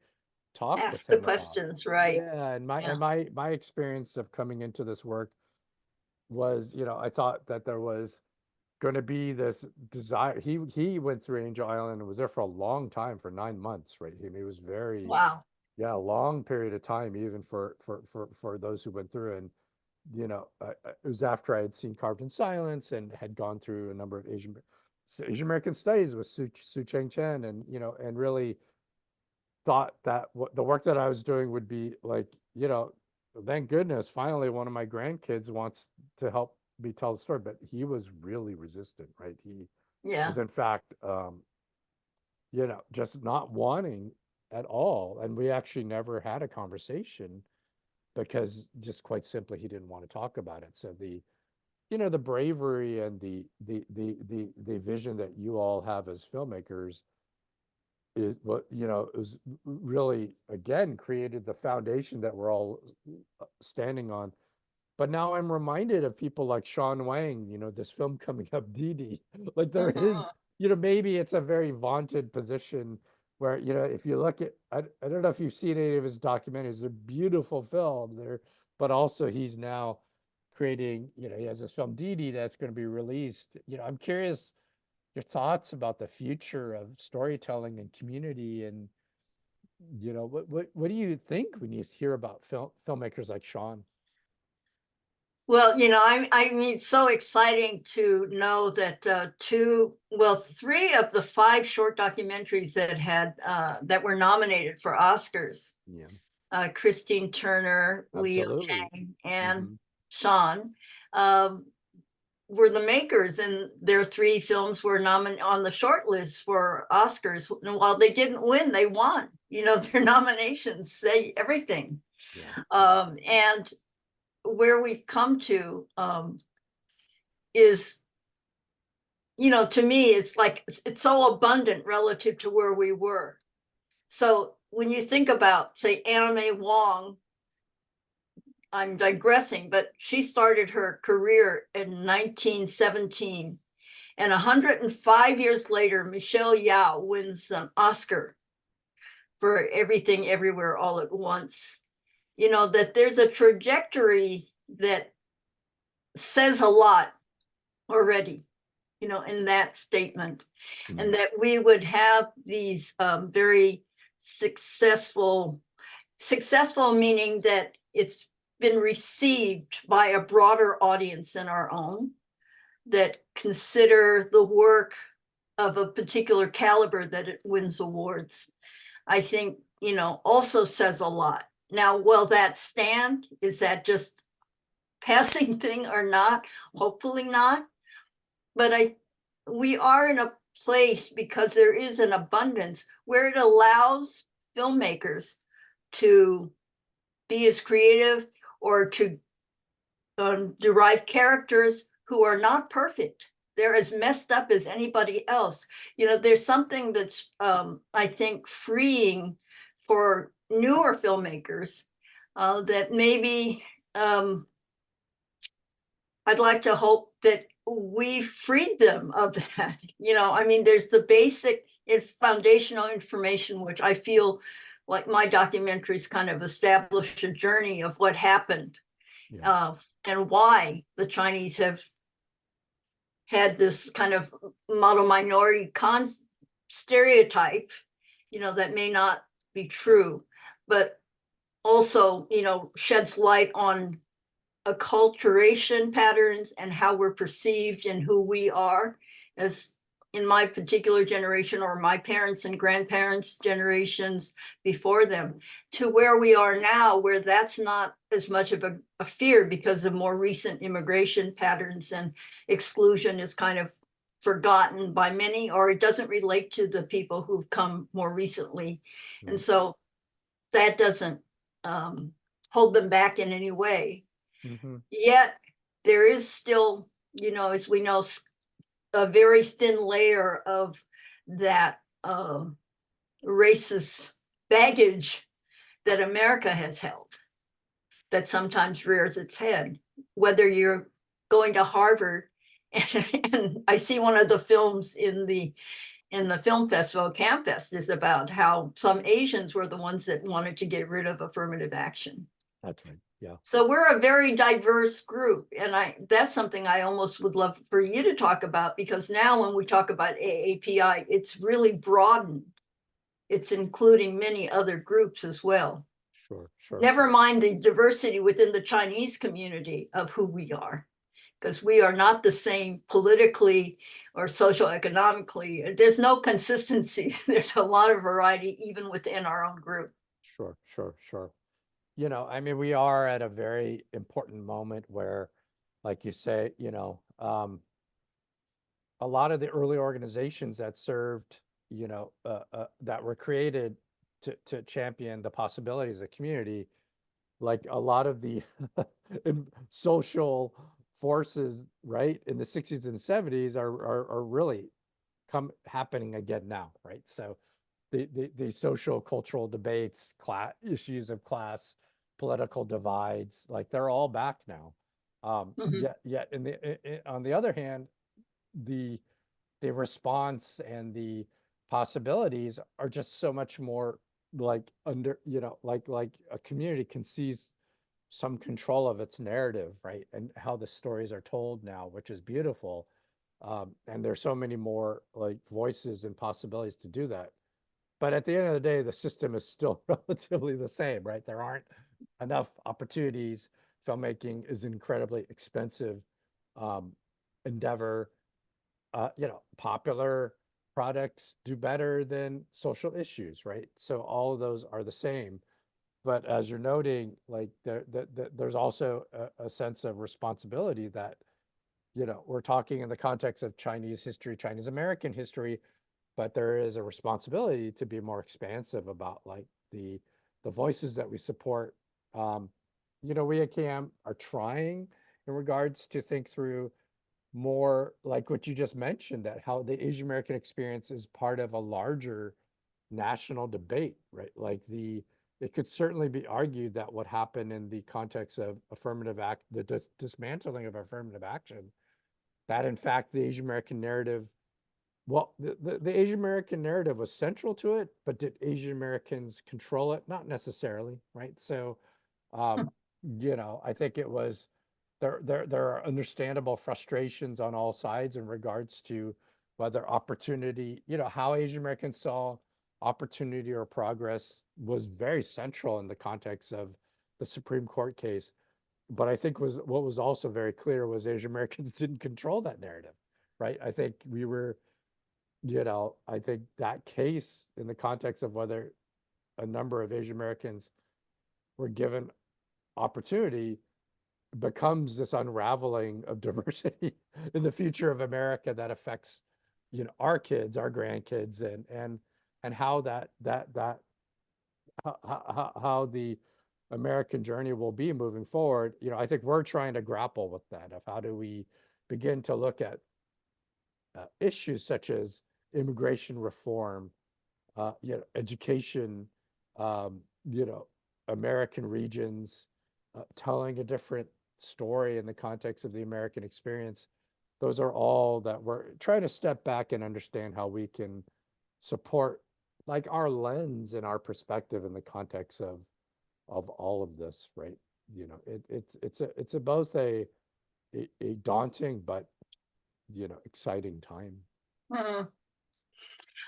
talk Ask with the him questions, about it. right? Yeah, and my experience of coming into this work was, you know, I thought that there was going to be this desire. He went through Angel Island and was there for a long time, for 9 months, right? I mean, it was very, yeah, a long period of time, even for those who went through. And you know, it was after I had seen Carved in Silence and had gone through a number of Asian American studies with Su Cheng Chen, and you know, and really thought that the work that I was doing would be like, you know, thank goodness finally one of my grandkids wants to help me tell the story. But he was really resistant, right? He was in fact, you know, just not wanting at all. And we actually never had a conversation because just quite simply he didn't want to talk about it. So the, you know, the bravery and the vision that you all have as filmmakers is what, you know, is really, again, created the foundation that we're all standing on. But now I'm reminded of people like Sean Wang, you know, this film coming up, Didi. Like there is, you know, maybe it's a very vaunted position where, you know, if you look at, I don't know if you've seen any of his documentaries, they're beautiful films there, but also he's now creating, you know, he has this film Didi that's going to be released. You know, I'm curious your thoughts about the future of storytelling and community, and you know, what do you think when you hear about filmmakers like Sean? Well, you know, I mean, it's so exciting to know that three of the 5 short documentaries that had that were nominated for Oscars, Christine Turner, Leo Chang, and Sean, were the makers, and their 3 films were nominated on the short list for Oscars. And while they didn't win, they won. You know, their nominations say everything. And where we've come to is, you know, to me, it's like it's so abundant relative to where we were. So when you think about, say, Anna May Wong, I'm digressing, but she started her career in 1917, and 105 years later, Michelle Yeoh wins an Oscar for Everything Everywhere All at Once. You know, that there's a trajectory that says a lot already, you know, in that statement, and that we would have these very successful meaning that it's been received by a broader audience than our own, that consider the work of a particular caliber that it wins awards, I think, you know, also says a lot. Now, will that stand? Is that just passing thing or not? Hopefully not. But we are in a place, because there is an abundance, where it allows filmmakers to be as creative or to derive characters who are not perfect. They're as messed up as anybody else. You know, there's something that's, I think, freeing for newer filmmakers that maybe I'd like to hope that we freed them of that. You know, I mean, there's the basic foundational information, which I feel like my documentaries kind of establish a journey of what happened. Yeah. And why the Chinese have had this kind of model minority stereotype, that may not be true, but also, sheds light on acculturation patterns and how we're perceived and who we are as in my particular generation or my parents and grandparents generations before them, to where we are now, where that's not as much of a fear because of more recent immigration patterns, and exclusion is kind of forgotten by many, or it doesn't relate to the people who've come more recently. And so that doesn't hold them back in any way. Yet there is still, as we know, a very thin layer of that racist baggage that America has held, that sometimes rears its head, whether you're going to Harvard. And I see one of the films in the film festival, Campfest, is about how some Asians were the ones that wanted to get rid of affirmative action. That's right. Yeah. So we're a very diverse group, and that's something I almost would love for you to talk about, because now when we talk about AAPI, it's really broadened. It's including many other groups as well. Sure. Never mind the diversity within the Chinese community of who we are, because we are not the same politically or socioeconomically. There's no consistency. There's a lot of variety even within our own group. Sure. I mean, we are at a very important moment where, like you say, a lot of the early organizations that served, that were created to champion the possibilities of the community, like a lot of the social forces, right, in the 60s and 70s are really happening again now, right? So the social cultural debates, issues of class, political divides, like they're all back now. Yet on the other hand, the response and the possibilities are just so much more like like a community can seize some control of its narrative, right? And how the stories are told now, which is beautiful. And there's so many more like voices and possibilities to do that. But at the end of the day, the system is still relatively the same, right? There aren't enough opportunities. Filmmaking is incredibly expensive endeavor. Popular products do better than social issues, right? So all of those are the same. But as you're noting, like there's also a sense of responsibility that, we're talking in the context of Chinese history, Chinese American history, but there is a responsibility to be more expansive about like the voices that we support. We at CAM are trying in regards to think through more like what you just mentioned, that how the Asian American experience is part of a larger national debate, right? Like it could certainly be argued that what happened in the context of affirmative act, the dismantling of affirmative action, that in fact the Asian American narrative, well, the Asian American narrative was central to it, but did Asian Americans control it? Not necessarily, right? So, I think it was, there are understandable frustrations on all sides in regards to whether opportunity, how Asian Americans saw opportunity or progress was very central in the context of the Supreme Court case. But I think what was also very clear was Asian Americans didn't control that narrative, right? I think we were, I think that case in the context of whether a number of Asian Americans were given opportunity becomes this unraveling of diversity in the future of America that affects, our kids, our grandkids, and how how the American journey will be moving forward. I think we're trying to grapple with that, of how do we begin to look at issues such as immigration reform, education, American regions, telling a different story in the context of the American experience. Those are all that we're trying to step back and understand how we can support like our lens and our perspective in the context of all of this, right? it's both a daunting but exciting time. Mhm.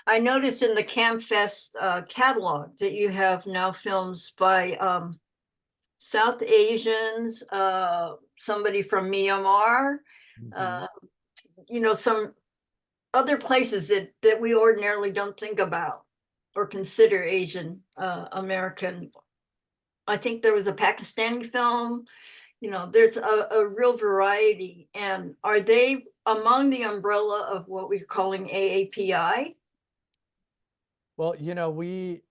I noticed in the CamFest catalog that you have now films by South Asians, somebody from Myanmar, some other places that we ordinarily don't think about or consider Asian American. I think there was a Pakistani film. There's a real variety. And are they among the umbrella of what we're calling AAPI? Well, we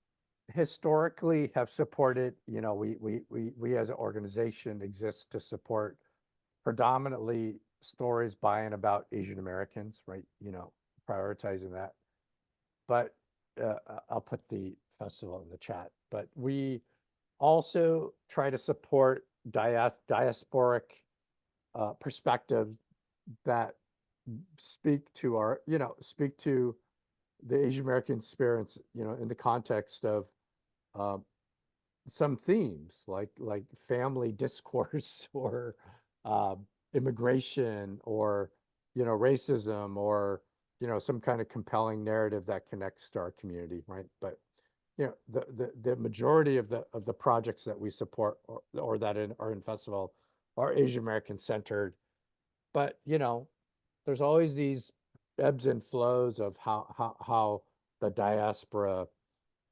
historically have supported, we as an organization exist to support predominantly stories by and about Asian Americans, right? Prioritizing that. But I'll put the festival in the chat. But we also try to support diasporic perspectives that speak to the Asian American experience, in the context of some themes like family discourse or immigration or racism or some kind of compelling narrative that connects to our community, right? But the majority of the projects that we support or that are in festival are Asian American centered. But there's always these ebbs and flows of how the diaspora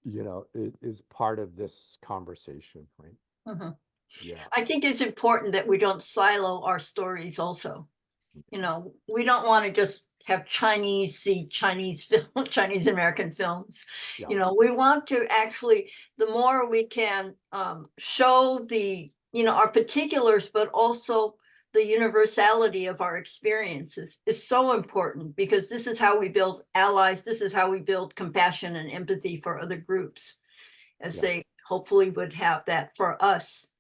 is part of this conversation, right? Mhm. Yeah. I think it's important that we don't silo our stories also. We don't want to just have Chinese film, Chinese American films. Yeah. We want to actually, the more we can show our particulars, but also the universality of our experiences is so important, because this is how we build allies. This is how we build compassion and empathy for other groups, as they hopefully would have that for us.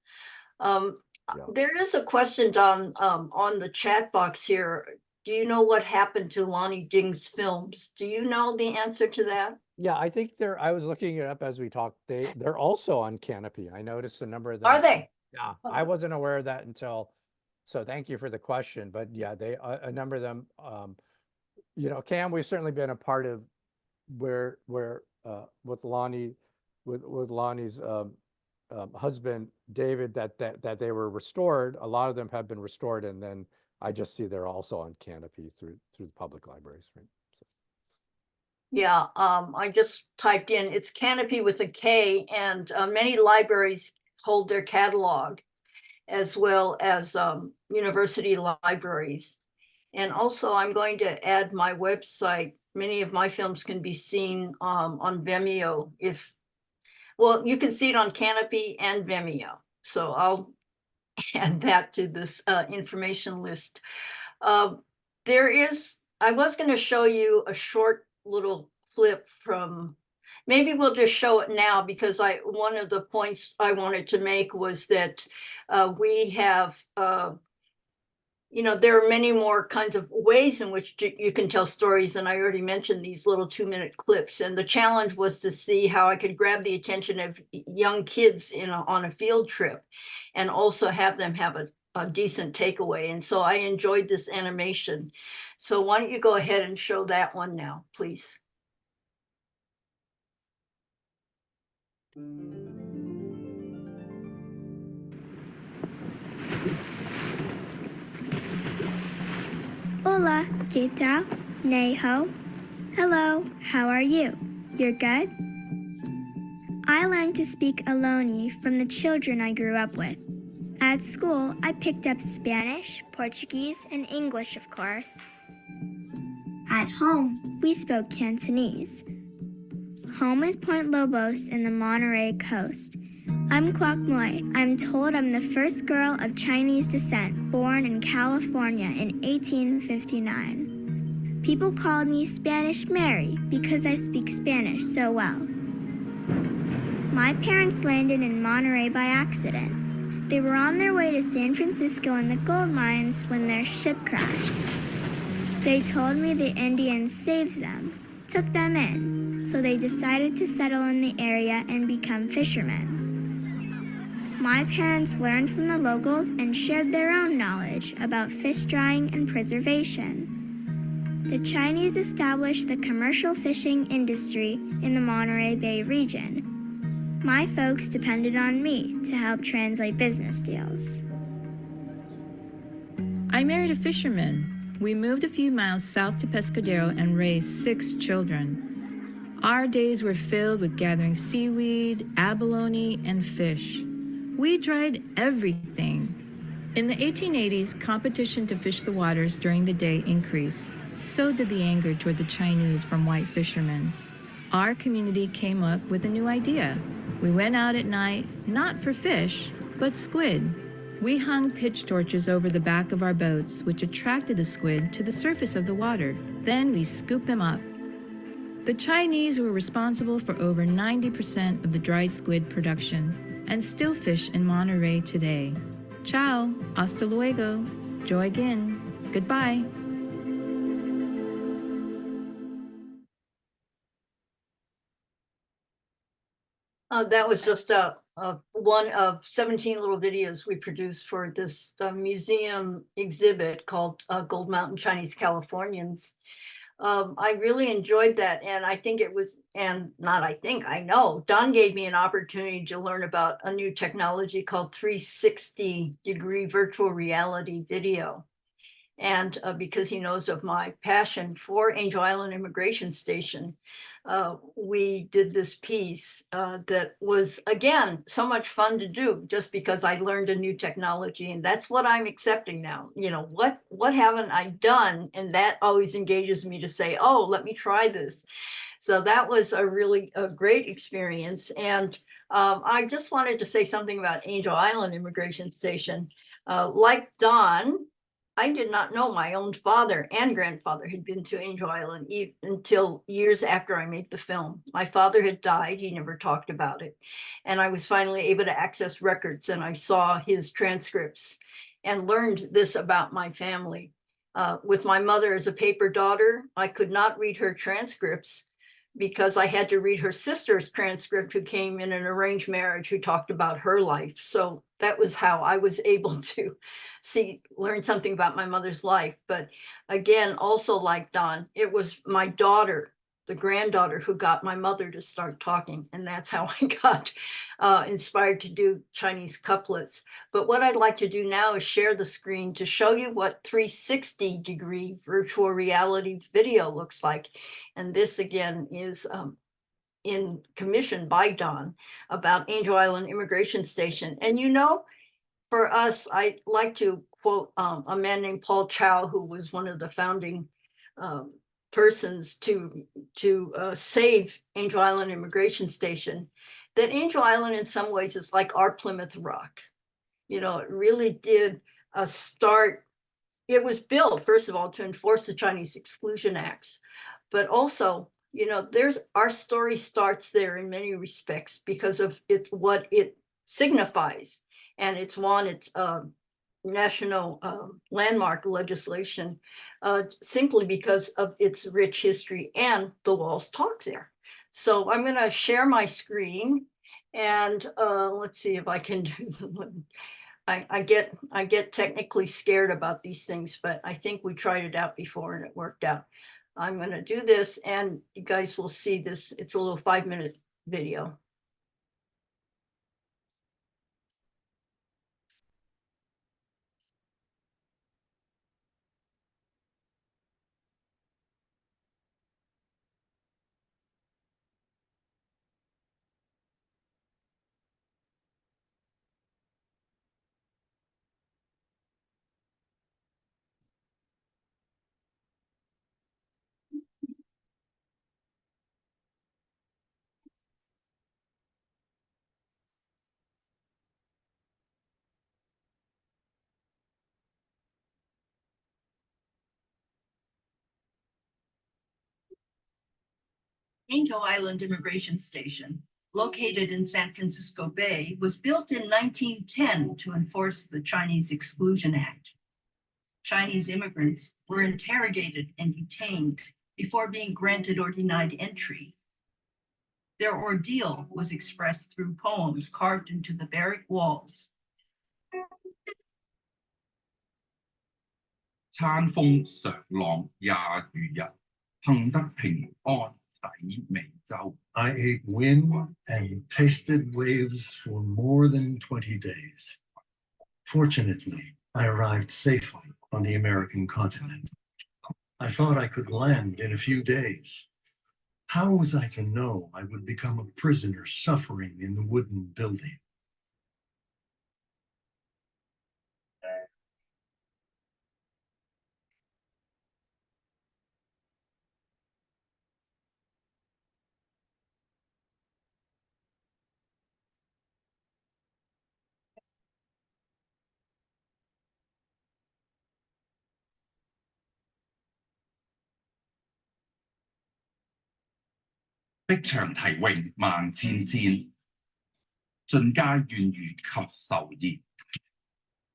There is a question on the chat box here. Do you know what happened to Lonnie Ding's films? Do you know the answer to that? Yeah, I think I was looking it up as we talked. They're also on Canopy. I noticed a number of them. Are they? Yeah, I wasn't aware of that so thank you for the question. But yeah, a number of them, Cam, we've certainly been a part of where with Lonnie's husband David, that they were restored. A lot of them have been restored, and then I just see they're also on Canopy through the public libraries, right? So. Yeah, I just typed in, it's Canopy with a K, and many libraries hold their catalog, as well as university libraries. And also, I'm going to add my website. Many of my films can be seen on Vimeo. You can see it on Canopy and Vimeo. So I'll add that to this information list. I was going to show you a short little clip from, maybe we'll just show it now, because one of the points I wanted to make was that we have, there are many more kinds of ways in which you can tell stories. And I already mentioned these little 2-minute clips. And the challenge was to see how I could grab the attention of young kids on a field trip and also have them have a decent takeaway. And so I enjoyed this animation. So why don't you go ahead and show that one now, please? Hola, ¿qué tal? Nei ho. Hello, how are you? You're good? I learned to speak Ohlone from the children I grew up with. At school, I picked up Spanish, Portuguese, and English, of course. At home, we spoke Cantonese. Home is Point Lobos in the Monterey Coast. I'm Kwok Moi. I'm told I'm the first girl of Chinese descent born in California in 1859. People called me Spanish Mary because I speak Spanish so well. My parents landed in Monterey by accident. They were on their way to San Francisco in the gold mines when their ship crashed. They told me the Indians saved them, took them in, so they decided to settle in the area and become fishermen. My parents learned from the locals and shared their own knowledge about fish drying and preservation. The Chinese established the commercial fishing industry in the Monterey Bay region. My folks depended on me to help translate business deals. I married a fisherman. We moved a few miles south to Pescadero and raised 6 children. Our days were filled with gathering seaweed, abalone, and fish. We dried everything. In the 1880s, competition to fish the waters during the day increased. So did the anger toward the Chinese from white fishermen. Our community came up with a new idea. We went out at night, not for fish, but squid. We hung pitch torches over the back of our boats, which attracted the squid to the surface of the water. Then we scooped them up. The Chinese were responsible for over 90% of the dried squid production and still fish in Monterey today. Ciao, hasta luego, joy again, goodbye. That was just one of 17 little videos we produced for this museum exhibit called Gold Mountain Chinese Californians. I really enjoyed that, and I think it was, and not I think, I know, Don gave me an opportunity to learn about a new technology called 360-degree virtual reality video. And because he knows of my passion for Angel Island Immigration Station, we did this piece that was, again, so much fun to do just because I learned a new technology, and that's what I'm accepting now. You know, what haven't I done? And that always engages me to say, oh, let me try this. So that was a really great experience. And I just wanted to say something about Angel Island Immigration Station. Like Don, I did not know my own father and grandfather had been to Angel Island until years after I made the film. My father had died, he never talked about it. And I was finally able to access records, and I saw his transcripts and learned this about my family. With my mother as a paper daughter, I could not read her transcripts because I had to read her sister's transcript, who came in an arranged marriage, who talked about her life. So that was how I was able to learn something about my mother's life. But again, also like Don, it was my daughter, the granddaughter, who got my mother to start talking. And that's how I got inspired to do Chinese couplets. But what I'd like to do now is share the screen to show you what 360-degree virtual reality video looks like. And this again is in commission by Don about Angel Island Immigration Station. And you know, for us, I like to quote a man named Paul Chow, who was one of the founding persons to save Angel Island Immigration Station, that Angel Island in some ways is like our Plymouth Rock. You know, it really did start, it was built, first of all, to enforce the Chinese Exclusion Acts, but also, you know, our story starts there in many respects because of what it signifies. And it's won its national landmark legislation simply because of its rich history, and the walls talk there. So I'm going to share my screen, and let's see if I can do. I get technically scared about these things, but I think we tried it out before and it worked out. I'm going to do this, and you guys will see this. It's a little 5-minute video. Angel Island Immigration Station, located in San Francisco Bay, was built in 1910 to enforce the Chinese Exclusion Act. Chinese immigrants were interrogated and detained before being granted or denied entry. Their ordeal was expressed through poems carved into the barrack walls. 餐風常朗也如日，幸得平安抵美洲。I ate wind and tasted waves for more than 20 days. Fortunately, I arrived safely on the American continent. I thought I could land in a few days. How was I to know I would become a prisoner suffering in the wooden building? "的長堤詠萬千千，盡皆願如及愁熱。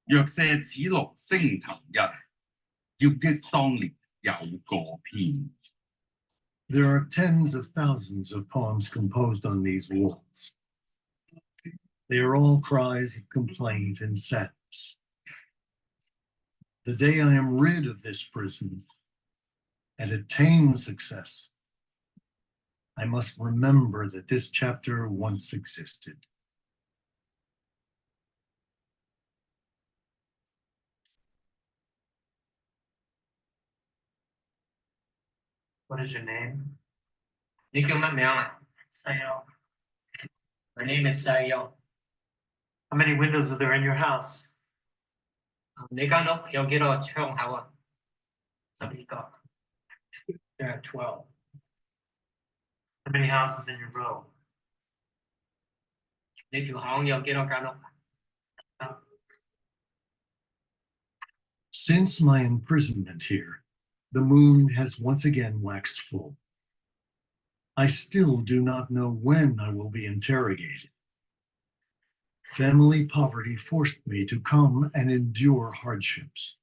若射此綠星騰日，要憶當年有個篇。" There are tens of thousands of poems composed on these walls. They are all cries of complaint and sadness. The day I am rid of this prison and attain success, I must remember that this chapter once existed. What is your name? 你叫乜名啊？細友。My name is 細友。How many windows are there in your house? 你間屋有幾多窗口啊？12個。There are 12. How many houses in your row? 你條巷有幾多間屋？ Since my imprisonment here, the moon has once again waxed full. I still do not know when I will be interrogated. Family poverty forced me to come and endure hardships.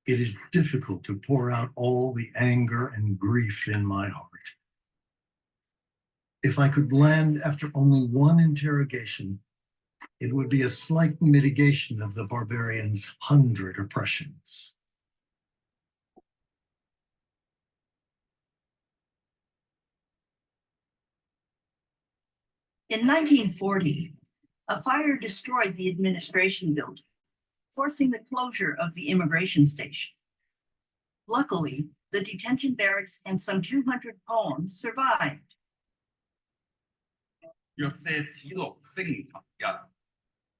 It is difficult to pour out all the anger and grief in my heart. If I could land after only one interrogation, it would be a slight mitigation of the barbarians' 100 oppressions. In 1940, a fire destroyed the administration building, forcing the closure of the immigration station. Luckily, the detention barracks and some 200 poems survived. 若射此綠星騰日，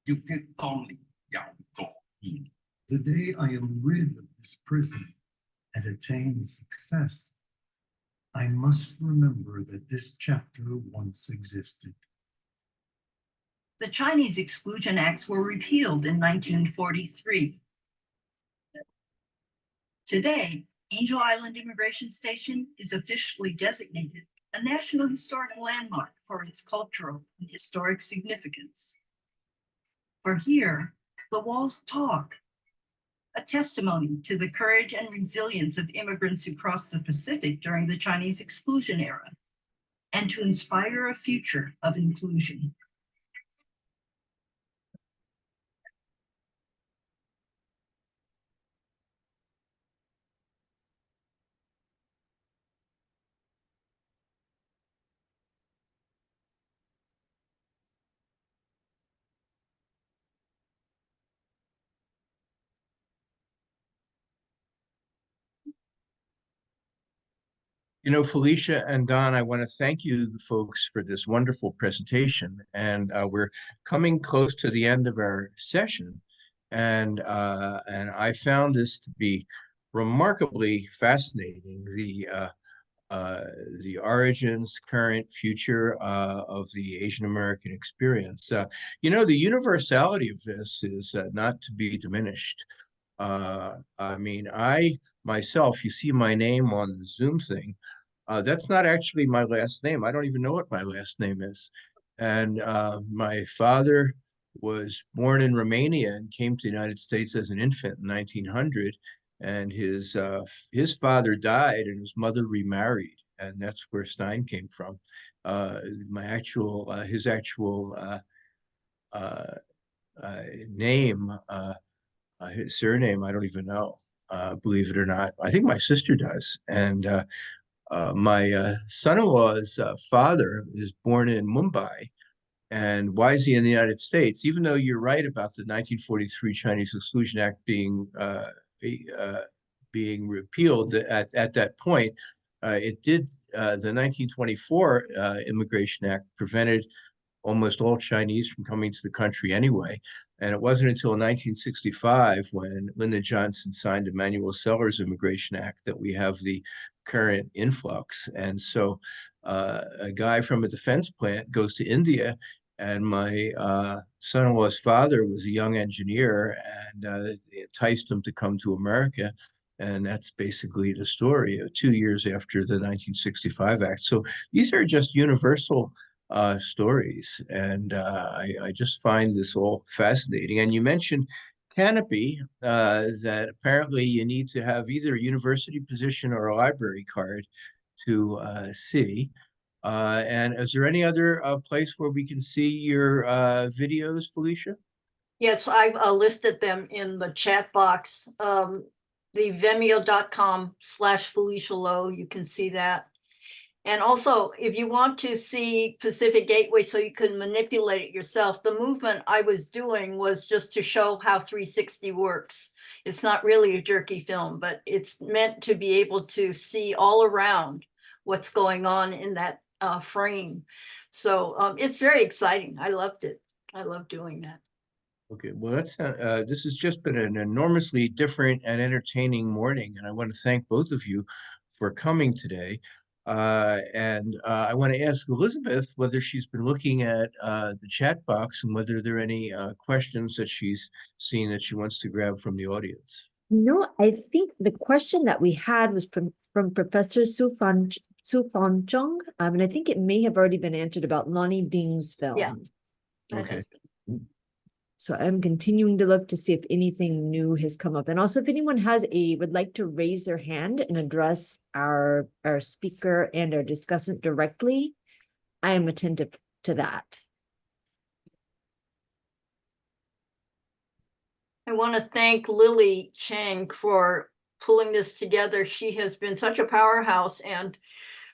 要憶當年有個篇。 The day I am rid of this prison and attain success, I must remember that this chapter once existed. The Chinese Exclusion Acts were repealed in 1943. Today, Angel Island Immigration Station is officially designated a National Historic Landmark for its cultural and historic significance. For here, the walls talk, a testimony to the courage and resilience of immigrants who crossed the Pacific during the Chinese exclusion era, and to inspire a future of inclusion. You know, Felicia and Don, I want to thank you folks for this wonderful presentation. And we're coming close to the end of our session. And I found this to be remarkably fascinating, the origins, current, future of the Asian American experience. You know, the universality of this is not to be diminished. I mean, I myself, you see my name on the Zoom thing. That's not actually my last name. I don't even know what my last name is. And my father was born in Romania and came to the United States as an infant in 1900. And his father died and his mother remarried. and that's where Stein came from. His actual name, his surname, I don't even know. Believe it or not, I think my sister does. And my son-in-law's father is born in Mumbai. And why is he in the United States? Even though you're right about the 1943 Chinese Exclusion Act being repealed at that point, it did, the 1924 Immigration Act prevented almost all Chinese from coming to the country anyway. And it wasn't until 1965 when Lyndon Johnson signed Emmanuel Sellers Immigration Act that we have the current influx. And so a guy from a defense plant goes to India, and my son-in-law's father was a young engineer, and enticed him to come to America. And that's basically the story 2 years after the 1965 Act. So these are just universal stories. And I just find this all fascinating. And you mentioned Canopy, that apparently you need to have either a university position or a library card to see. And is there any other place where we can see your videos, Felicia? Yes, I've listed them in the chat box. The vimeo.com/Felicia Lowe, you can see that. And also, if you want to see Pacific Gateway so you can manipulate it yourself, the movement I was doing was just to show how 360 works. It's not really a jerky film, but it's meant to be able to see all around what's going on in that frame. So it's very exciting. I loved it. I love doing that. Okay, well, this has just been an enormously different and entertaining morning, and I want to thank both of you for coming today. And I want to ask Elizabeth whether she's been looking at the chat box and whether there are any questions that she's seen that she wants to grab from the audience. No, I think the question that we had was from Professor Su Fan Chong, and I think it may have already been answered about Lonnie Ding's films. Yeah. Okay. So I'm continuing to look to see if anything new has come up. And also if anyone would like to raise their hand and address our speaker and our discussant directly, I am attentive to that. I want to thank Lily Chang for pulling this together. She has been such a powerhouse, and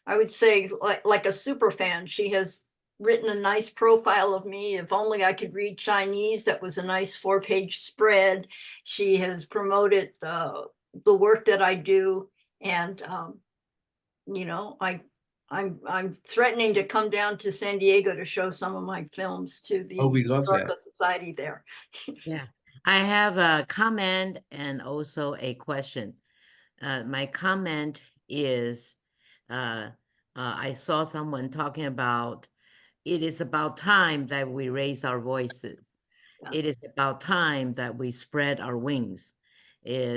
I would say like a super fan. She has written a nice profile of me. If only I could read Chinese. That was a nice 4-page spread. She has promoted the work that I do, and you know, I'm threatening to come down to San Diego to show some of my films to the we love Historical that. Society there. Yeah, I have a comment and also a question. My comment is, I saw someone talking about it is about time that we raise our voices. Yeah. It is about time that we spread our wings.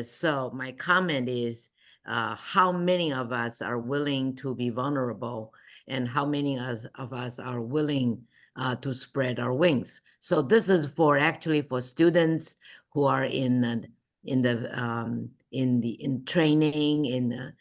So my comment is, how many of us are willing to be vulnerable, and how many of us are willing to spread our wings? So this is actually for students who are in training, in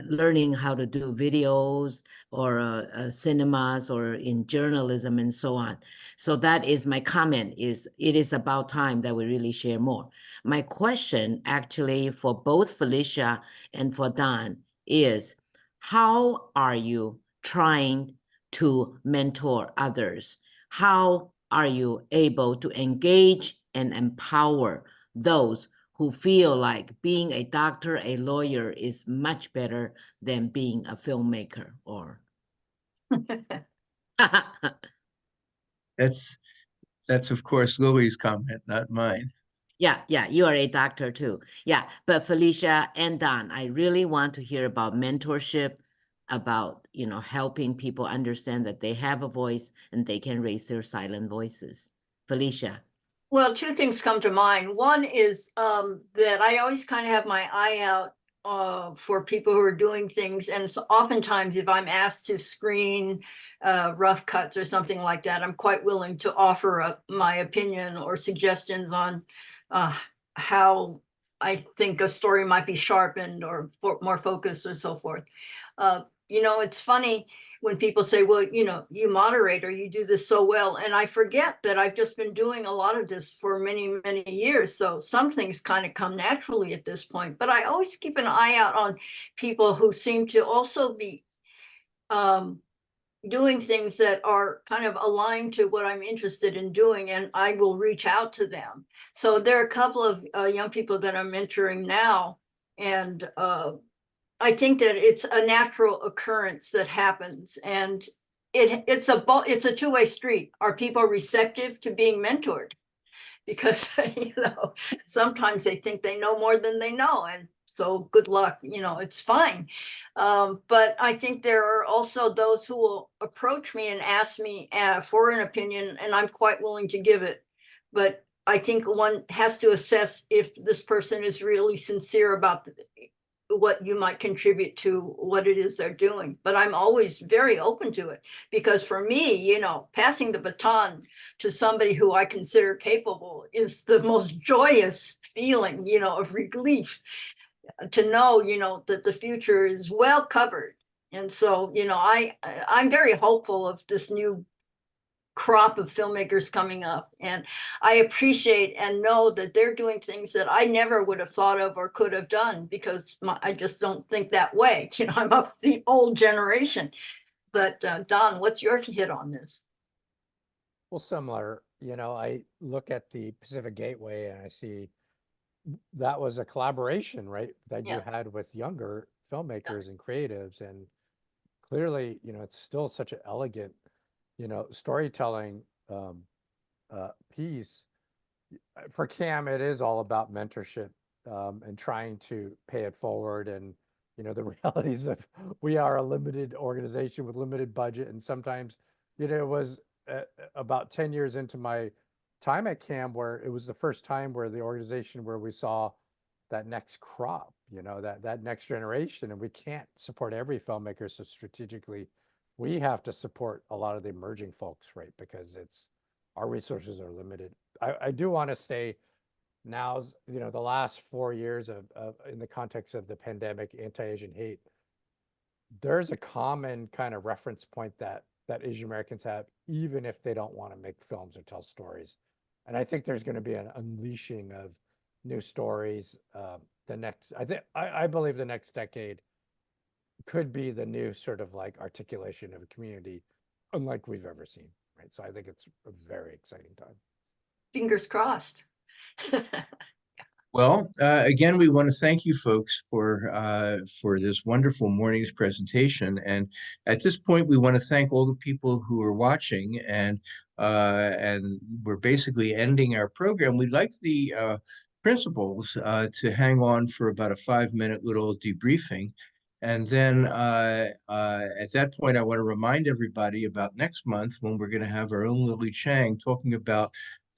learning how to do videos or cinemas or in journalism and so on. So that is my comment, is it is about time that we really share more. My question actually for both Felicia and for Don is, how are you trying to mentor others? How are you able to engage and empower those who feel like being a doctor, a lawyer is much better than being a filmmaker? Or that's of course Lily's comment, not mine. Yeah, you are a doctor too. Yeah, but Felicia and Don, I really want to hear about mentorship, about, you know, helping people understand that they have a voice and they can raise their silent voices. Felicia. Well, two things come to mind. One is that I always kind of have my eye out for people who are doing things. And so oftentimes if I'm asked to screen rough cuts or something like that, I'm quite willing to offer up my opinion or suggestions on how I think a story might be sharpened or more focused or so forth. You know, it's funny when people say, well, you know, you moderate or you do this so well. And I forget that I've just been doing a lot of this for many, many years. So some things kind of come naturally at this point. But I always keep an eye out on people who seem to also be doing things that are kind of aligned to what I'm interested in doing, and I will reach out to them. So there are a couple of young people that I'm mentoring now, and I think that it's a natural occurrence that happens, and it's a two-way street. Are people receptive to being mentored? Because you know, sometimes they think they know more than they know, and so good luck, you know, it's fine. But I think there are also those who will approach me and ask me for an opinion, and I'm quite willing to give it. But I think one has to assess if this person is really sincere about what you might contribute to what it is they're doing. But I'm always very open to it, because for me, you know, passing the baton to somebody who I consider capable is the most joyous feeling, you know, of relief, to know, you know, that the future is well covered. And so, you know, I'm very hopeful of this new crop of filmmakers coming up, and I appreciate and know that they're doing things that I never would have thought of or could have done, because I just don't think that way. You know, I'm of the old generation. But Don, what's your hit on this? Well, similar, you know, I look at the Pacific Gateway and I see that was a collaboration, right, that you had with younger filmmakers and creatives, and clearly, you know, it's still such an elegant, you know, storytelling piece. For Cam, it is all about mentorship and trying to pay it forward, and you know, the realities of we are a limited organization with limited budget, and sometimes, you know, it was about 10 years into my time at Cam where it was the first time where the organization where we saw that next crop, you know, that next generation, and we can't support every filmmaker, so strategically we have to support a lot of the emerging folks, right, because it's our resources are limited. I do want to say now's, you know, the last 4 years of in the context of the pandemic, anti-Asian hate, there's a common kind of reference point that Asian Americans have, even if they don't want to make films or tell stories. And I think there's going to be an unleashing of new stories. I believe the next decade could be the new sort of like articulation of a community unlike we've ever seen, right? So I think it's a very exciting time. Fingers crossed. Well, again, we want to thank you folks for this wonderful morning's presentation. And at this point, we want to thank all the people who are watching, and we're basically ending our program. We'd like the principals to hang on for about a 5-minute little debriefing. And then at that point, I want to remind everybody about next month when we're going to have our own Lily Chang talking about